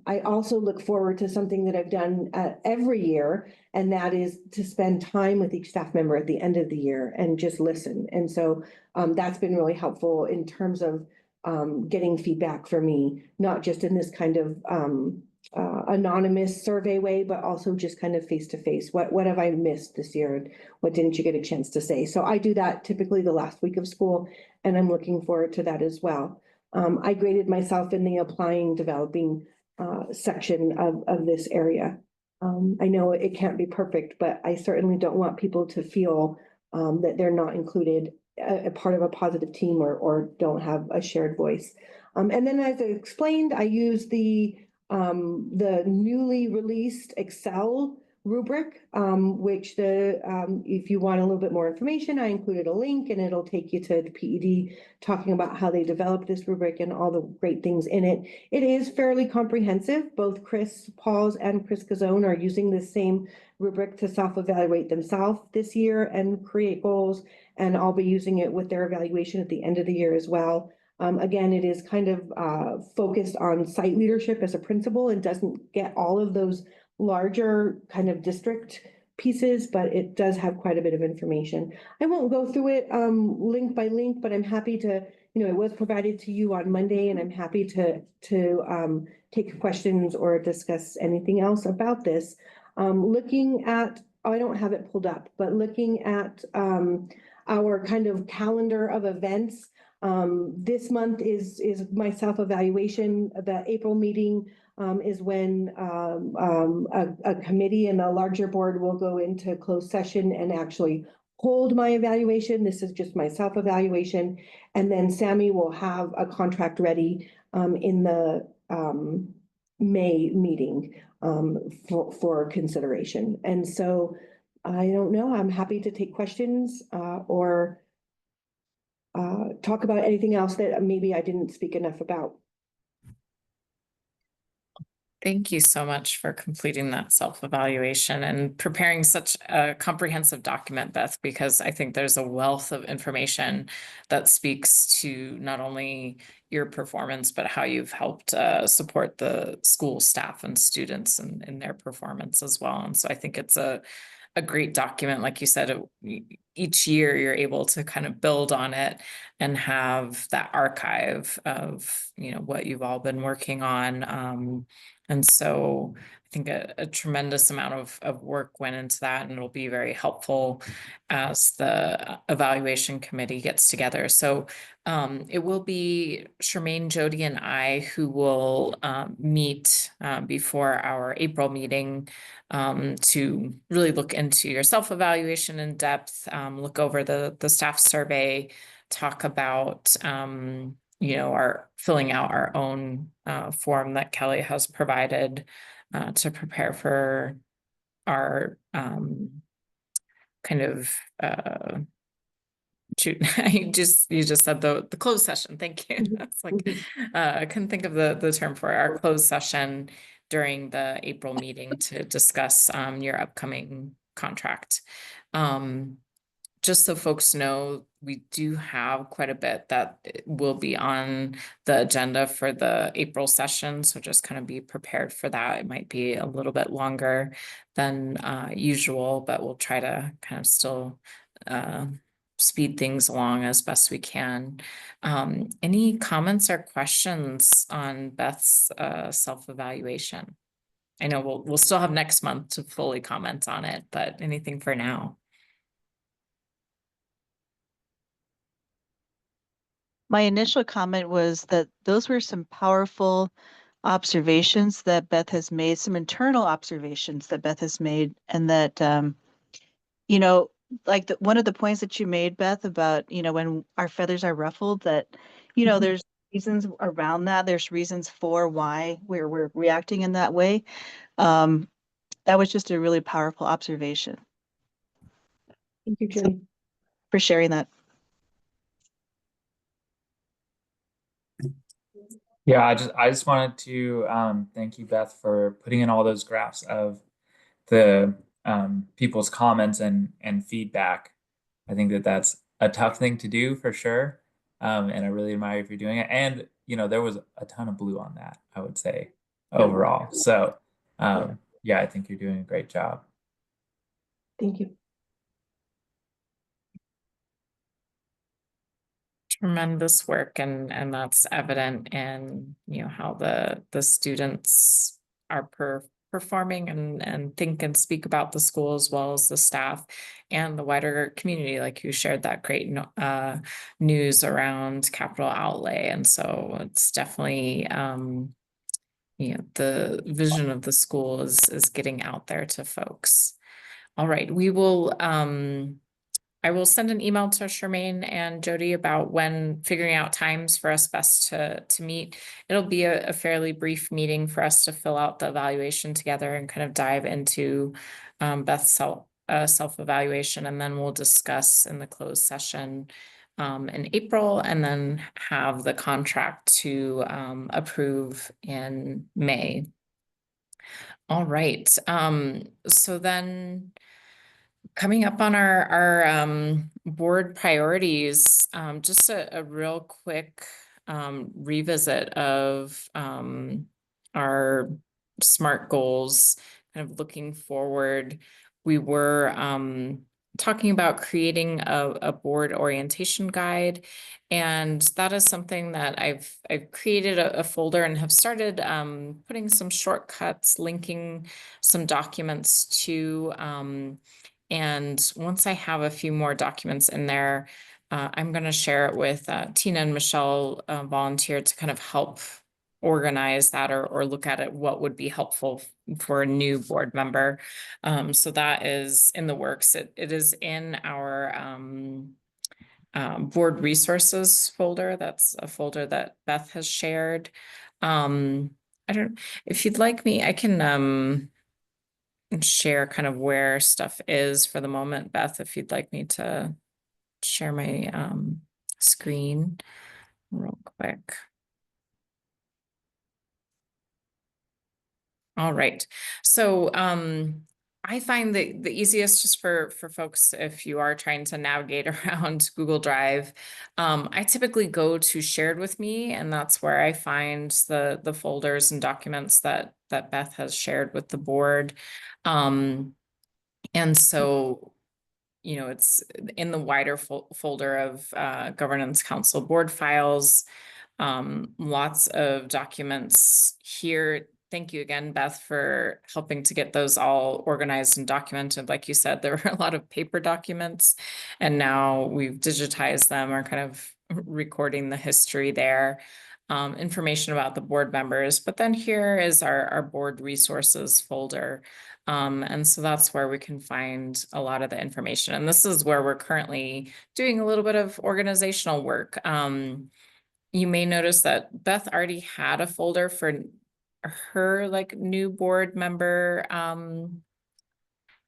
Speaker 4: I also look forward to something that I've done every year, and that is to spend time with each staff member at the end of the year and just listen. And so that's been really helpful in terms of getting feedback for me, not just in this kind of anonymous survey way, but also just kind of face to face. What have I missed this year? And what didn't you get a chance to say? So I do that typically the last week of school, and I'm looking forward to that as well. I graded myself in the applying, developing section of this area. I know it can't be perfect, but I certainly don't want people to feel that they're not included, a part of a positive team, or don't have a shared voice. And then, as I explained, I use the the newly released Excel rubric, which if you want a little bit more information, I included a link and it'll take you to the PED talking about how they developed this rubric and all the great things in it. It is fairly comprehensive. Both Chris Pauls and Chris Cazone are using the same rubric to self-evaluate themselves this year and create goals. And I'll be using it with their evaluation at the end of the year as well. Again, it is kind of focused on site leadership as a principal and doesn't get all of those larger kind of district pieces, but it does have quite a bit of information. I won't go through it link by link, but I'm happy to, it was provided to you on Monday, and I'm happy to take questions or discuss anything else about this. Looking at, I don't have it pulled up, but looking at our kind of calendar of events, this month is my self-evaluation. The April meeting is when a committee and a larger board will go into closed session and actually hold my evaluation. This is just my self-evaluation. And then Sammy will have a contract ready in the May meeting for consideration. And so I don't know, I'm happy to take questions or talk about anything else that maybe I didn't speak enough about.
Speaker 1: Thank you so much for completing that self-evaluation and preparing such a comprehensive document, Beth, because I think there's a wealth of information that speaks to not only your performance, but how you've helped support the school staff and students in their performance as well. And so I think it's a great document. Like you said, each year you're able to kind of build on it and have that archive of, what you've all been working on. And so I think a tremendous amount of work went into that, and it'll be very helpful as the evaluation committee gets together. So it will be Charmaine, Jody, and I who will meet before our April meeting to really look into your self-evaluation in depth, look over the staff survey, talk about our filling out our own form that Kelly has provided to prepare for our kind of you just said the closed session. Thank you. It's like I couldn't think of the term for it. Our closed session during the April meeting to discuss your upcoming contract. Just so folks know, we do have quite a bit that will be on the agenda for the April session. So just kind of be prepared for that. It might be a little bit longer than usual, but we'll try to kind of still speed things along as best we can. Any comments or questions on Beth's self-evaluation? I know we'll still have next month to fully comment on it, but anything for now?
Speaker 9: My initial comment was that those were some powerful observations that Beth has made, some internal observations that Beth has made, and that, like one of the points that you made, Beth, about, when our feathers are ruffled, that, there's reasons around that. There's reasons for why we're reacting in that way. That was just a really powerful observation.
Speaker 4: Thank you, Julie.
Speaker 9: For sharing that.
Speaker 2: Yeah, I just wanted to thank you, Beth, for putting in all those graphs of the people's comments and feedback. I think that's a tough thing to do for sure, and I really admire if you're doing it. And there was a ton of blue on that, I would say, overall. So yeah, I think you're doing a great job.
Speaker 4: Thank you.
Speaker 1: Tremendous work, and that's evident in how the students are performing and think and speak about the school, as well as the staff and the wider community. Like you shared that great news around capital outlay, and so it's definitely the vision of the school is getting out there to folks. All right, we will I will send an email to Charmaine and Jody about when figuring out times for us best to meet. It'll be a fairly brief meeting for us to fill out the evaluation together and kind of dive into Beth's self-evaluation, and then we'll discuss in the closed session in April, and then have the contract to approve in May. All right, so then coming up on our board priorities, just a real quick revisit of our SMART goals, kind of looking forward. We were talking about creating a board orientation guide, and that is something that I've created a folder and have started putting some shortcuts, linking some documents to. And once I have a few more documents in there, I'm going to share it with Tina and Michelle volunteered to kind of help organize that or look at it, what would be helpful for a new board member. So that is in the works. It is in our board resources folder. That's a folder that Beth has shared. If you'd like me, I can share kind of where stuff is for the moment. Beth, if you'd like me to share my screen real quick. All right, so I find that the easiest, just for folks, if you are trying to navigate around Google Drive, I typically go to shared with me, and that's where I find the folders and documents that Beth has shared with the board. And so, you know, it's in the wider folder of Governance Council board files, lots of documents here. Thank you again, Beth, for helping to get those all organized and documented. Like you said, there were a lot of paper documents, and now we've digitized them, or kind of recording the history there. Information about the board members, but then here is our board resources folder. And so that's where we can find a lot of the information. And this is where we're currently doing a little bit of organizational work. You may notice that Beth already had a folder for her like new board member kind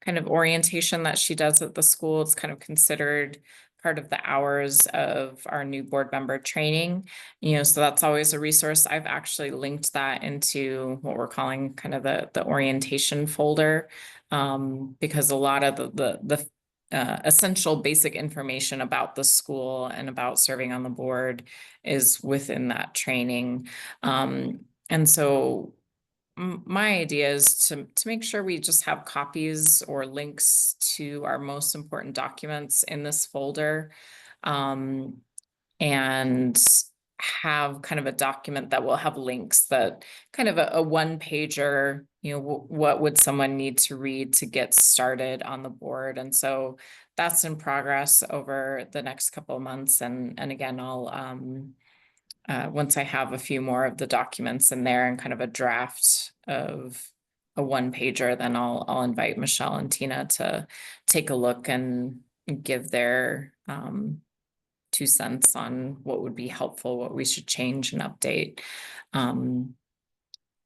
Speaker 1: of orientation that she does at the school. It's kind of considered part of the hours of our new board member training, you know, so that's always a resource. I've actually linked that into what we're calling kind of the orientation folder, because a lot of the essential basic information about the school and about serving on the board is within that training. And so my idea is to make sure we just have copies or links to our most important documents in this folder, and have kind of a document that will have links, that kind of a one pager, you know, what would someone need to read to get started on the board. And so that's in progress over the next couple of months. And again, I'll once I have a few more of the documents in there and kind of a draft of a one pager, then I'll invite Michelle and Tina to take a look and give their 2 cents on what would be helpful, what we should change and update. And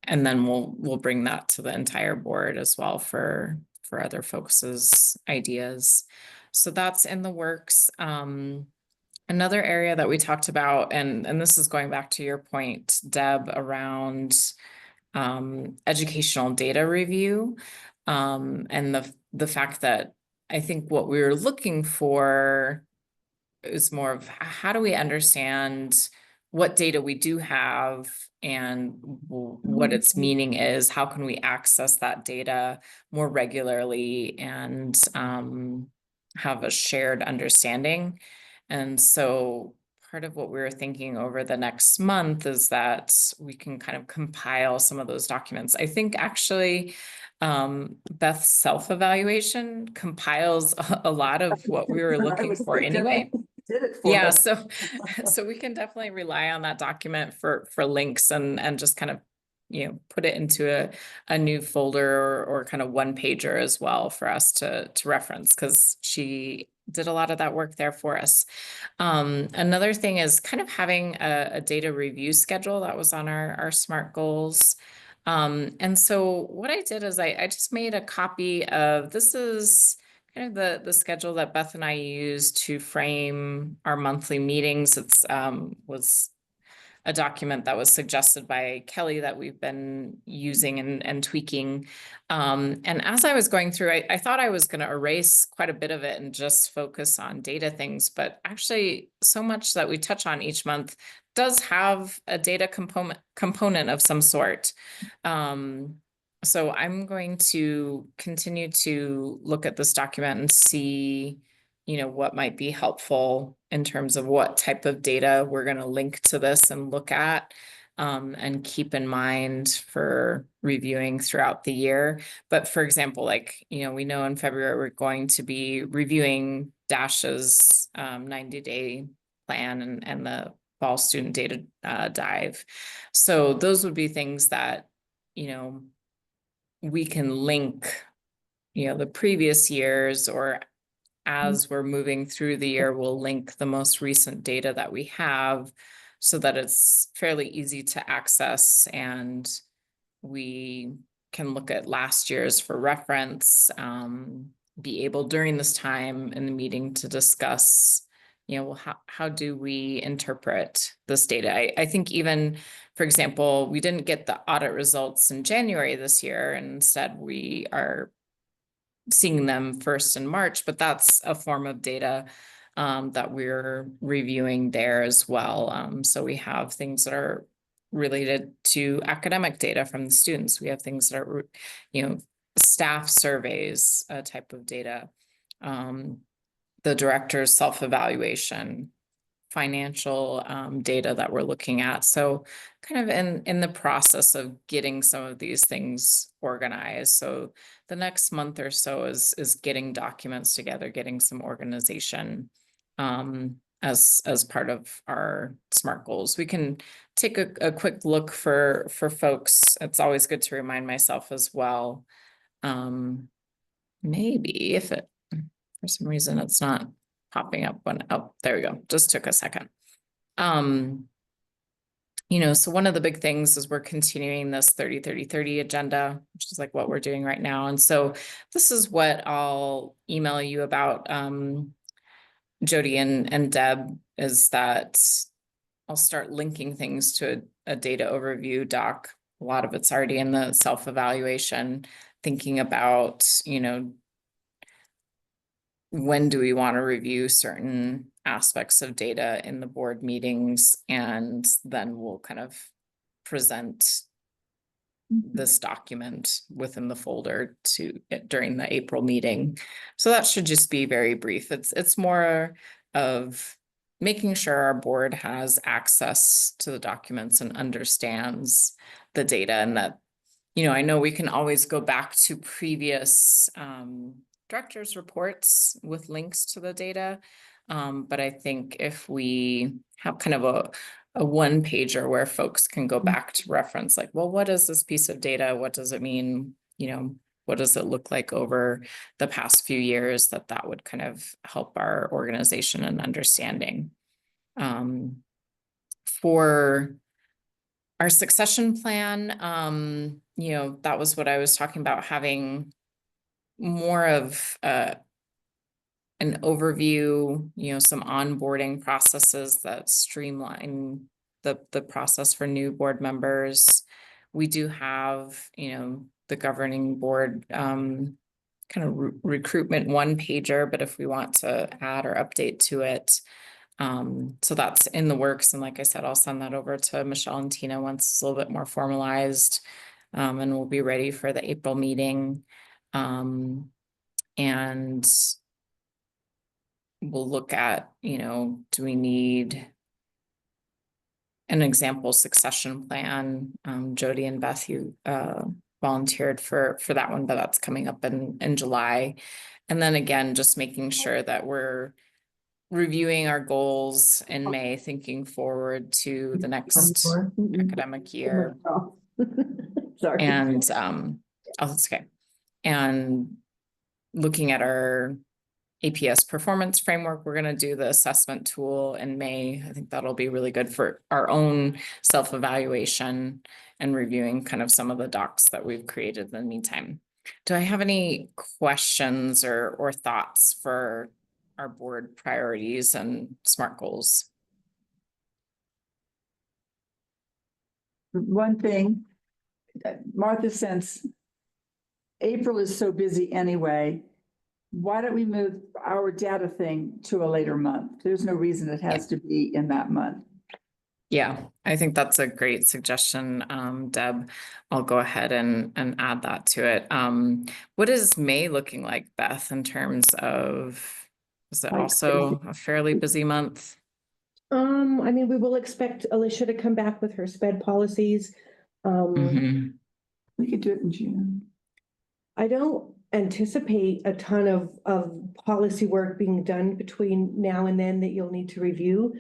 Speaker 1: then we'll bring that to the entire board as well for other folks' ideas. So that's in the works. Another area that we talked about, and this is going back to your point, Deb, around educational data review, and the fact that I think what we were looking for is more of how do we understand what data we do have and what its meaning is, how can we access that data more regularly and have a shared understanding. And so part of what we were thinking over the next month is that we can kind of compile some of those documents. I think actually Beth's self-evaluation compiles a lot of what we were looking for anyway. Yeah, so we can definitely rely on that document for links and just kind of, you know, put it into a new folder or kind of one pager as well for us to reference, because she did a lot of that work there for us. Another thing is kind of having a data review schedule that was on our SMART goals. And so what I did is I just made a copy of, this is kind of the schedule that Beth and I use to frame our monthly meetings. It's was a document that was suggested by Kelly that we've been using and tweaking. And as I was going through, I thought I was going to erase quite a bit of it and just focus on data things, but actually so much that we touch on each month does have a data component of some sort. So I'm going to continue to look at this document and see, you know, what might be helpful in terms of what type of data we're going to link to this and look at, and keep in mind for reviewing throughout the year. But for example, like, you know, we know in February, we're going to be reviewing Dash's 90-day plan and the fall student data dive. So those would be things that, you know, we can link, you know, the previous years, or as we're moving through the year, we'll link the most recent data that we have so that it's fairly easy to access, and we can look at last year's for reference, be able during this time in the meeting to discuss, you know, well, how do we interpret this data? I think even, for example, we didn't get the audit results in January this year, and instead we are seeing them first in March, but that's a form of data that we're reviewing there as well. So we have things that are related to academic data from the students. We have things that are, you know, staff surveys, type of data, the director's self-evaluation, financial data that we're looking at. So kind of in the process of getting some of these things organized. So the next month or so is getting documents together, getting some organization as part of our SMART goals. We can take a quick look for folks. It's always good to remind myself as well. Maybe if it, for some reason, it's not popping up when, oh, there we go. Just took a second. You know, so one of the big things is we're continuing this 30-30-30 agenda, which is like what we're doing right now. And so this is what I'll email you about, Jody and Deb, is that I'll start linking things to a data overview doc. A lot of it's already in the self-evaluation, thinking about, you know, when do we want to review certain aspects of data in the board meetings, and then we'll kind of present this document within the folder to during the April meeting. So that should just be very brief. It's more of making sure our board has access to the documents and understands the data, and that, you know, I know we can always go back to previous director's reports with links to the data. But I think if we have kind of a one pager where folks can go back to reference, like, well, what is this piece of data? What does it mean? You know, what does it look like over the past few years? That would kind of help our organization and understanding. For our succession plan, you know, that was what I was talking about, having more of an overview, you know, some onboarding processes that streamline the process for new board members. We do have, you know, the governing board kind of recruitment one pager, but if we want to add or update to it, so that's in the works. And like I said, I'll send that over to Michelle and Tina once it's a little bit more formalized, and we'll be ready for the April meeting. And we'll look at, you know, do we need an example succession plan? Jody and Beth, you volunteered for that one, but that's coming up in July. And then again, just making sure that we're reviewing our goals in May, thinking forward to the next academic year.
Speaker 4: Sorry.
Speaker 1: And oh, that's okay. And looking at our APS performance framework. We're going to do the assessment tool in May. I think that'll be really good for our own self-evaluation and reviewing kind of some of the docs that we've created in the meantime. Do I have any questions or thoughts for our board priorities and SMART goals?
Speaker 5: One thing, Martha, since April is so busy anyway, why don't we move our data thing to a later month? There's no reason it has to be in that month.
Speaker 1: Yeah, I think that's a great suggestion, Deb. I'll go ahead and add that to it. What is May looking like, Beth, in terms of, is it
Speaker 4: Like
Speaker 1: also
Speaker 4: crazy.
Speaker 1: a fairly busy month?
Speaker 4: I mean, we will expect Alicia to come back with her SPED policies.
Speaker 1: Mhm.
Speaker 5: We could do it in June.
Speaker 4: I don't anticipate a ton of policy work being done between now and then that you'll need to review.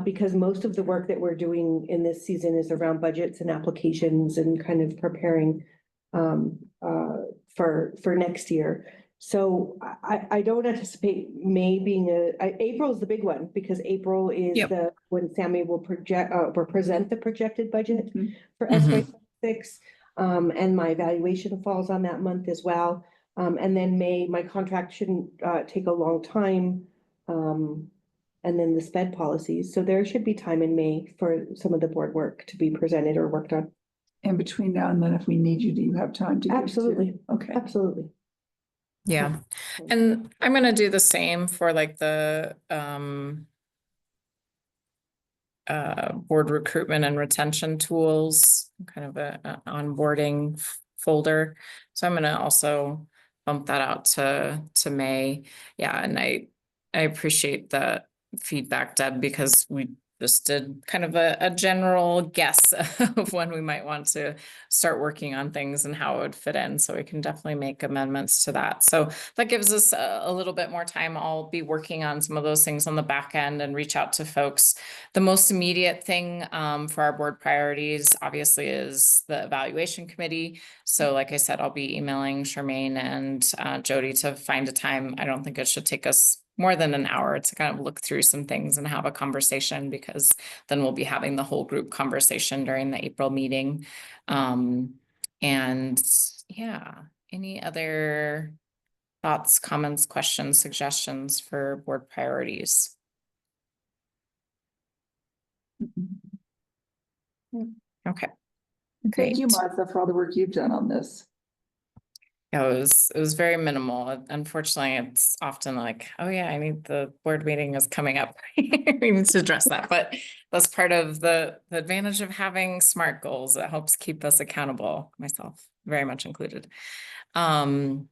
Speaker 4: Because most of the work that we're doing in this season is around budgets and applications and kind of preparing for next year. So I don't anticipate May being April is the big one, because April is
Speaker 1: Yep.
Speaker 4: when Sammy will present the projected budget
Speaker 5: Mhm.
Speaker 4: for SY6. And my evaluation falls on that month as well. And then May, my contract shouldn't take a long time. And then the SPED policies. So there should be time in May for some of the board work to be presented or worked on.
Speaker 5: And between now and then, if we need you, do you have time to? give it to-
Speaker 4: Absolutely.
Speaker 5: Okay.
Speaker 4: Absolutely.
Speaker 1: Yeah, and I'm gonna do the same for like the board recruitment and retention tools, kind of a onboarding folder. So I'm gonna also bump that out to May. Yeah, and I appreciate the feedback, Deb, because we just did kind of a general guess of when we might want to start working on things and how it would fit in. So we can definitely make amendments to that. So that gives us a little bit more time. I'll be working on some of those things on the back end and reach out to folks. The most immediate thing for our board priorities, obviously, is the evaluation committee. So like I said, I'll be emailing Charmaine and Jody to find a time. I don't think it should take us more than an hour to kind of look through some things and have a conversation, because then we'll be having the whole group conversation during the April meeting. And yeah, any other thoughts, comments, questions, suggestions for board priorities? Okay.
Speaker 5: Thank you,
Speaker 1: Great.
Speaker 5: Martha, for all the work you've done on this.
Speaker 1: Yeah, it was very minimal. Unfortunately, it's often like, oh yeah, I need the board meeting is coming up. We need to address that, but that's part of the advantage of having SMART goals. It helps keep us accountable, myself very much included. All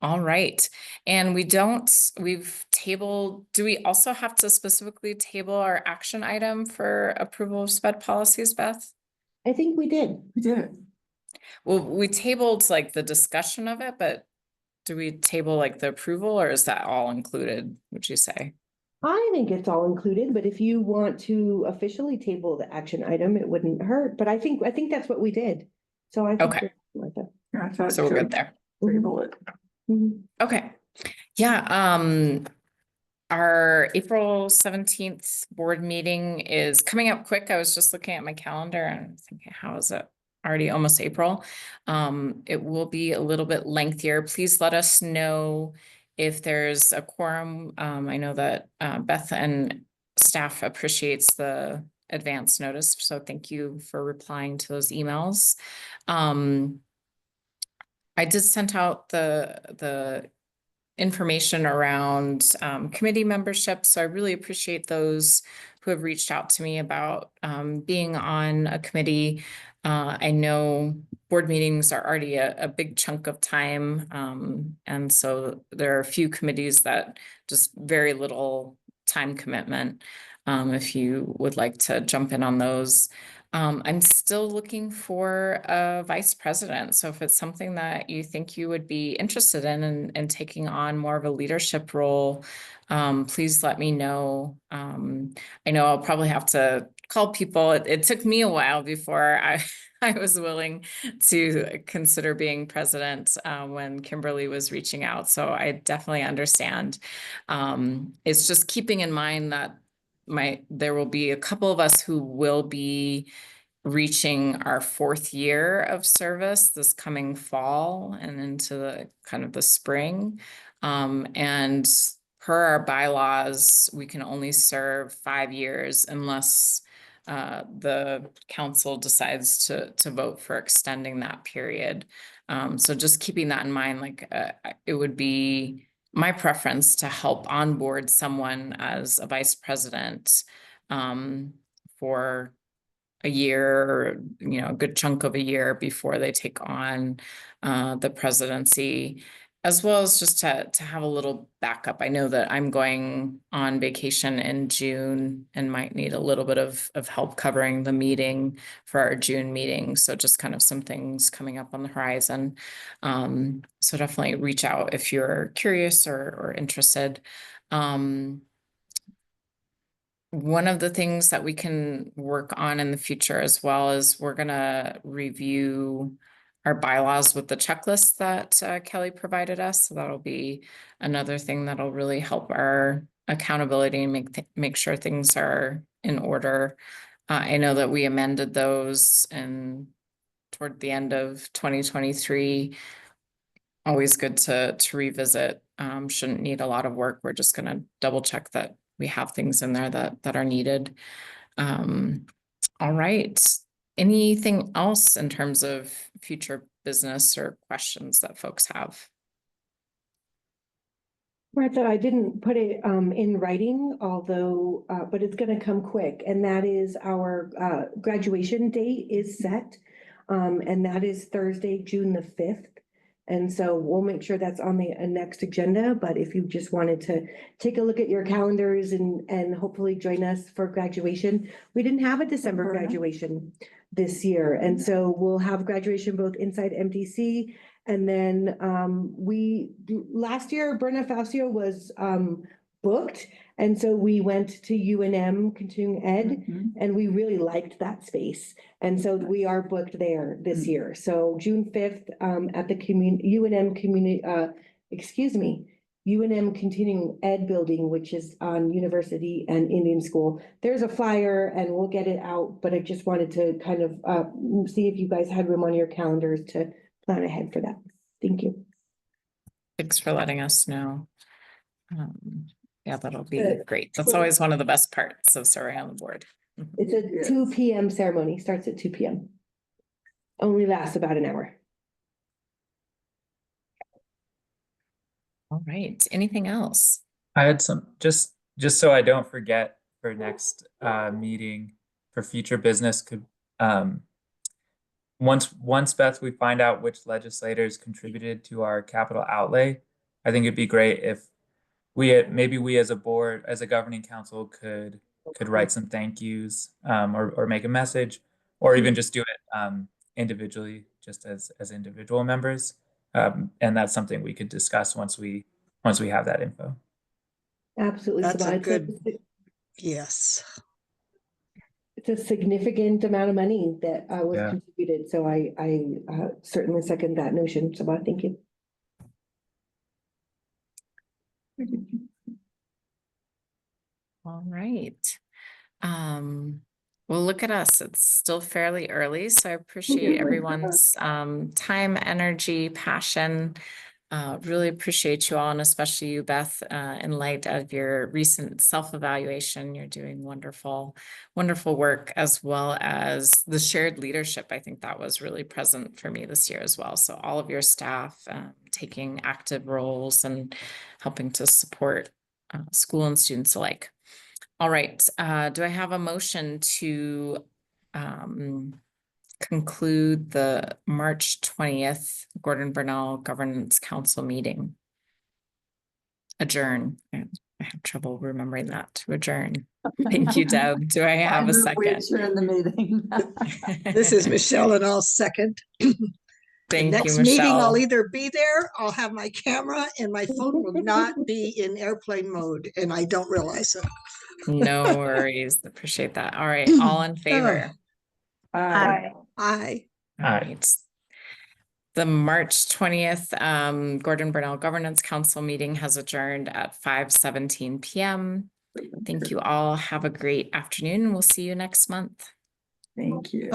Speaker 1: right. And we've tabled, do we also have to specifically table our action item for approval of SPED policies, Beth?
Speaker 4: I think we did.
Speaker 5: We did.
Speaker 1: Well, we tabled like the discussion of it, but do we table like the approval, or is that all included, would you say?
Speaker 4: I think it's all included, but if you want to officially table the action item, it wouldn't hurt. But I think that's what we did. So I think
Speaker 1: Okay.
Speaker 4: we're Martha.
Speaker 5: Yeah, I thought
Speaker 1: So we're good there.
Speaker 5: Table it.
Speaker 4: Mhm.
Speaker 1: Okay. Yeah, our April 17th board meeting is coming up quick. I was just looking at my calendar and thinking, how is it already almost April? It will be a little bit lengthier. Please let us know if there's a quorum. I know that Beth and staff appreciates the advance notice, so thank you for replying to those emails. I did send out the information around committee membership. So I really appreciate those who have reached out to me about being on a committee. I know board meetings are already a big chunk of time. And so there are a few committees that just very little time commitment. If you would like to jump in on those. I'm still looking for a vice president. So if it's something that you think you would be interested in and taking on more of a leadership role, please let me know. I know I'll probably have to call people. It took me a while before I was willing to consider being president when Kimberly was reaching out. So I definitely understand. It's just keeping in mind that there will be a couple of us who will be reaching our 4th year of service this coming fall and into the kind of the spring. And per our bylaws, we can only serve 5 years unless the council decides to vote for extending that period. So just keeping that in mind, like it would be my preference to help onboard someone as a vice president for a year, or, you know, a good chunk of a year before they take on the presidency, as well as just to have a little backup. I know that I'm going on vacation in June and might need a little bit of help covering the meeting for our June meeting. So just kind of some things coming up on the horizon. So definitely reach out if you're curious or interested. One of the things that we can work on in the future as well is we're gonna review our bylaws with the checklist that Kelly provided us. So that'll be another thing that'll really help our accountability and make sure things are in order. I know that we amended those toward the end of 2023. Always good to revisit. Shouldn't need a lot of work. We're just gonna double check that we have things in there that are needed. All right. Anything else in terms of future business or questions that folks have?
Speaker 4: Martha, I didn't put it in writing, although, but it's gonna come quick, and that is our graduation date is set. And that is Thursday, June the 5th. And so we'll make sure that's on the next agenda, but if you just wanted to take a look at your calendars and hopefully join us for graduation. We didn't have a December graduation this year, and so we'll have graduation both inside MDC. And then last year, Berna Facio was booked, and so we went to UNM Continuing Ed, and we really liked that space. And so we are booked there this year. So June 5th at the UNM Continuing Ed building, which is on University and Indian School. There's a flyer and we'll get it out, but I just wanted to kind of see if you guys had room on your calendars to plan ahead for that. Thank you.
Speaker 1: Thanks for letting us know. Yeah, that'll be
Speaker 4: Good.
Speaker 1: great. That's always one of the best parts of serving on the board.
Speaker 4: It's a 2 p.m. ceremony, starts at 2 p.m. Only lasts about an hour.
Speaker 1: All right, anything else?
Speaker 2: I had some, just so I don't forget for next meeting, for future business, could once Beth, we find out which legislators contributed to our capital outlay, I think it'd be great if maybe we as a board, as a governing council could write some thank yous or make a message, or even just do it individually, just as individual members. And that's something we could discuss once we have that info.
Speaker 4: Absolutely.
Speaker 10: That's a
Speaker 4: Siobhan.
Speaker 10: good, yes.
Speaker 4: It's a significant amount of money that was
Speaker 2: Yeah.
Speaker 4: contributed. So I certainly second that notion. Siobhan, thank you.
Speaker 1: All right. Well, look at us. It's still fairly early, so I appreciate everyone's time, energy, passion. Really appreciate you all, and especially you, Beth, in light of your recent self-evaluation. You're doing wonderful, wonderful work, as well as the shared leadership. I think that was really present for me this year as well. So all of your staff taking active roles and helping to support school and students alike. All right, do I have a motion to conclude the March 20th Gordon Bernal Governance Council meeting? Adjourn. I have trouble remembering that, to adjourn. Thank you, Deb. Do I have a
Speaker 5: move we
Speaker 1: second?
Speaker 5: adjourn the meeting.
Speaker 10: This is Michelle and I'll second. The
Speaker 1: Thank you,
Speaker 10: next meeting, I'll
Speaker 1: Michelle.
Speaker 10: either be there, I'll have my camera, and my phone will not be in airplane mode, and I don't realize it.
Speaker 1: No worries. Appreciate that. All right, all in favor?
Speaker 3: Aye.
Speaker 10: Aye.
Speaker 1: All right. The March 20th Gordon Burnell Governance Council meeting has adjourned at 5:17 p.m. Thank you all. Have a great afternoon. We'll see you next month.
Speaker 5: Thank you.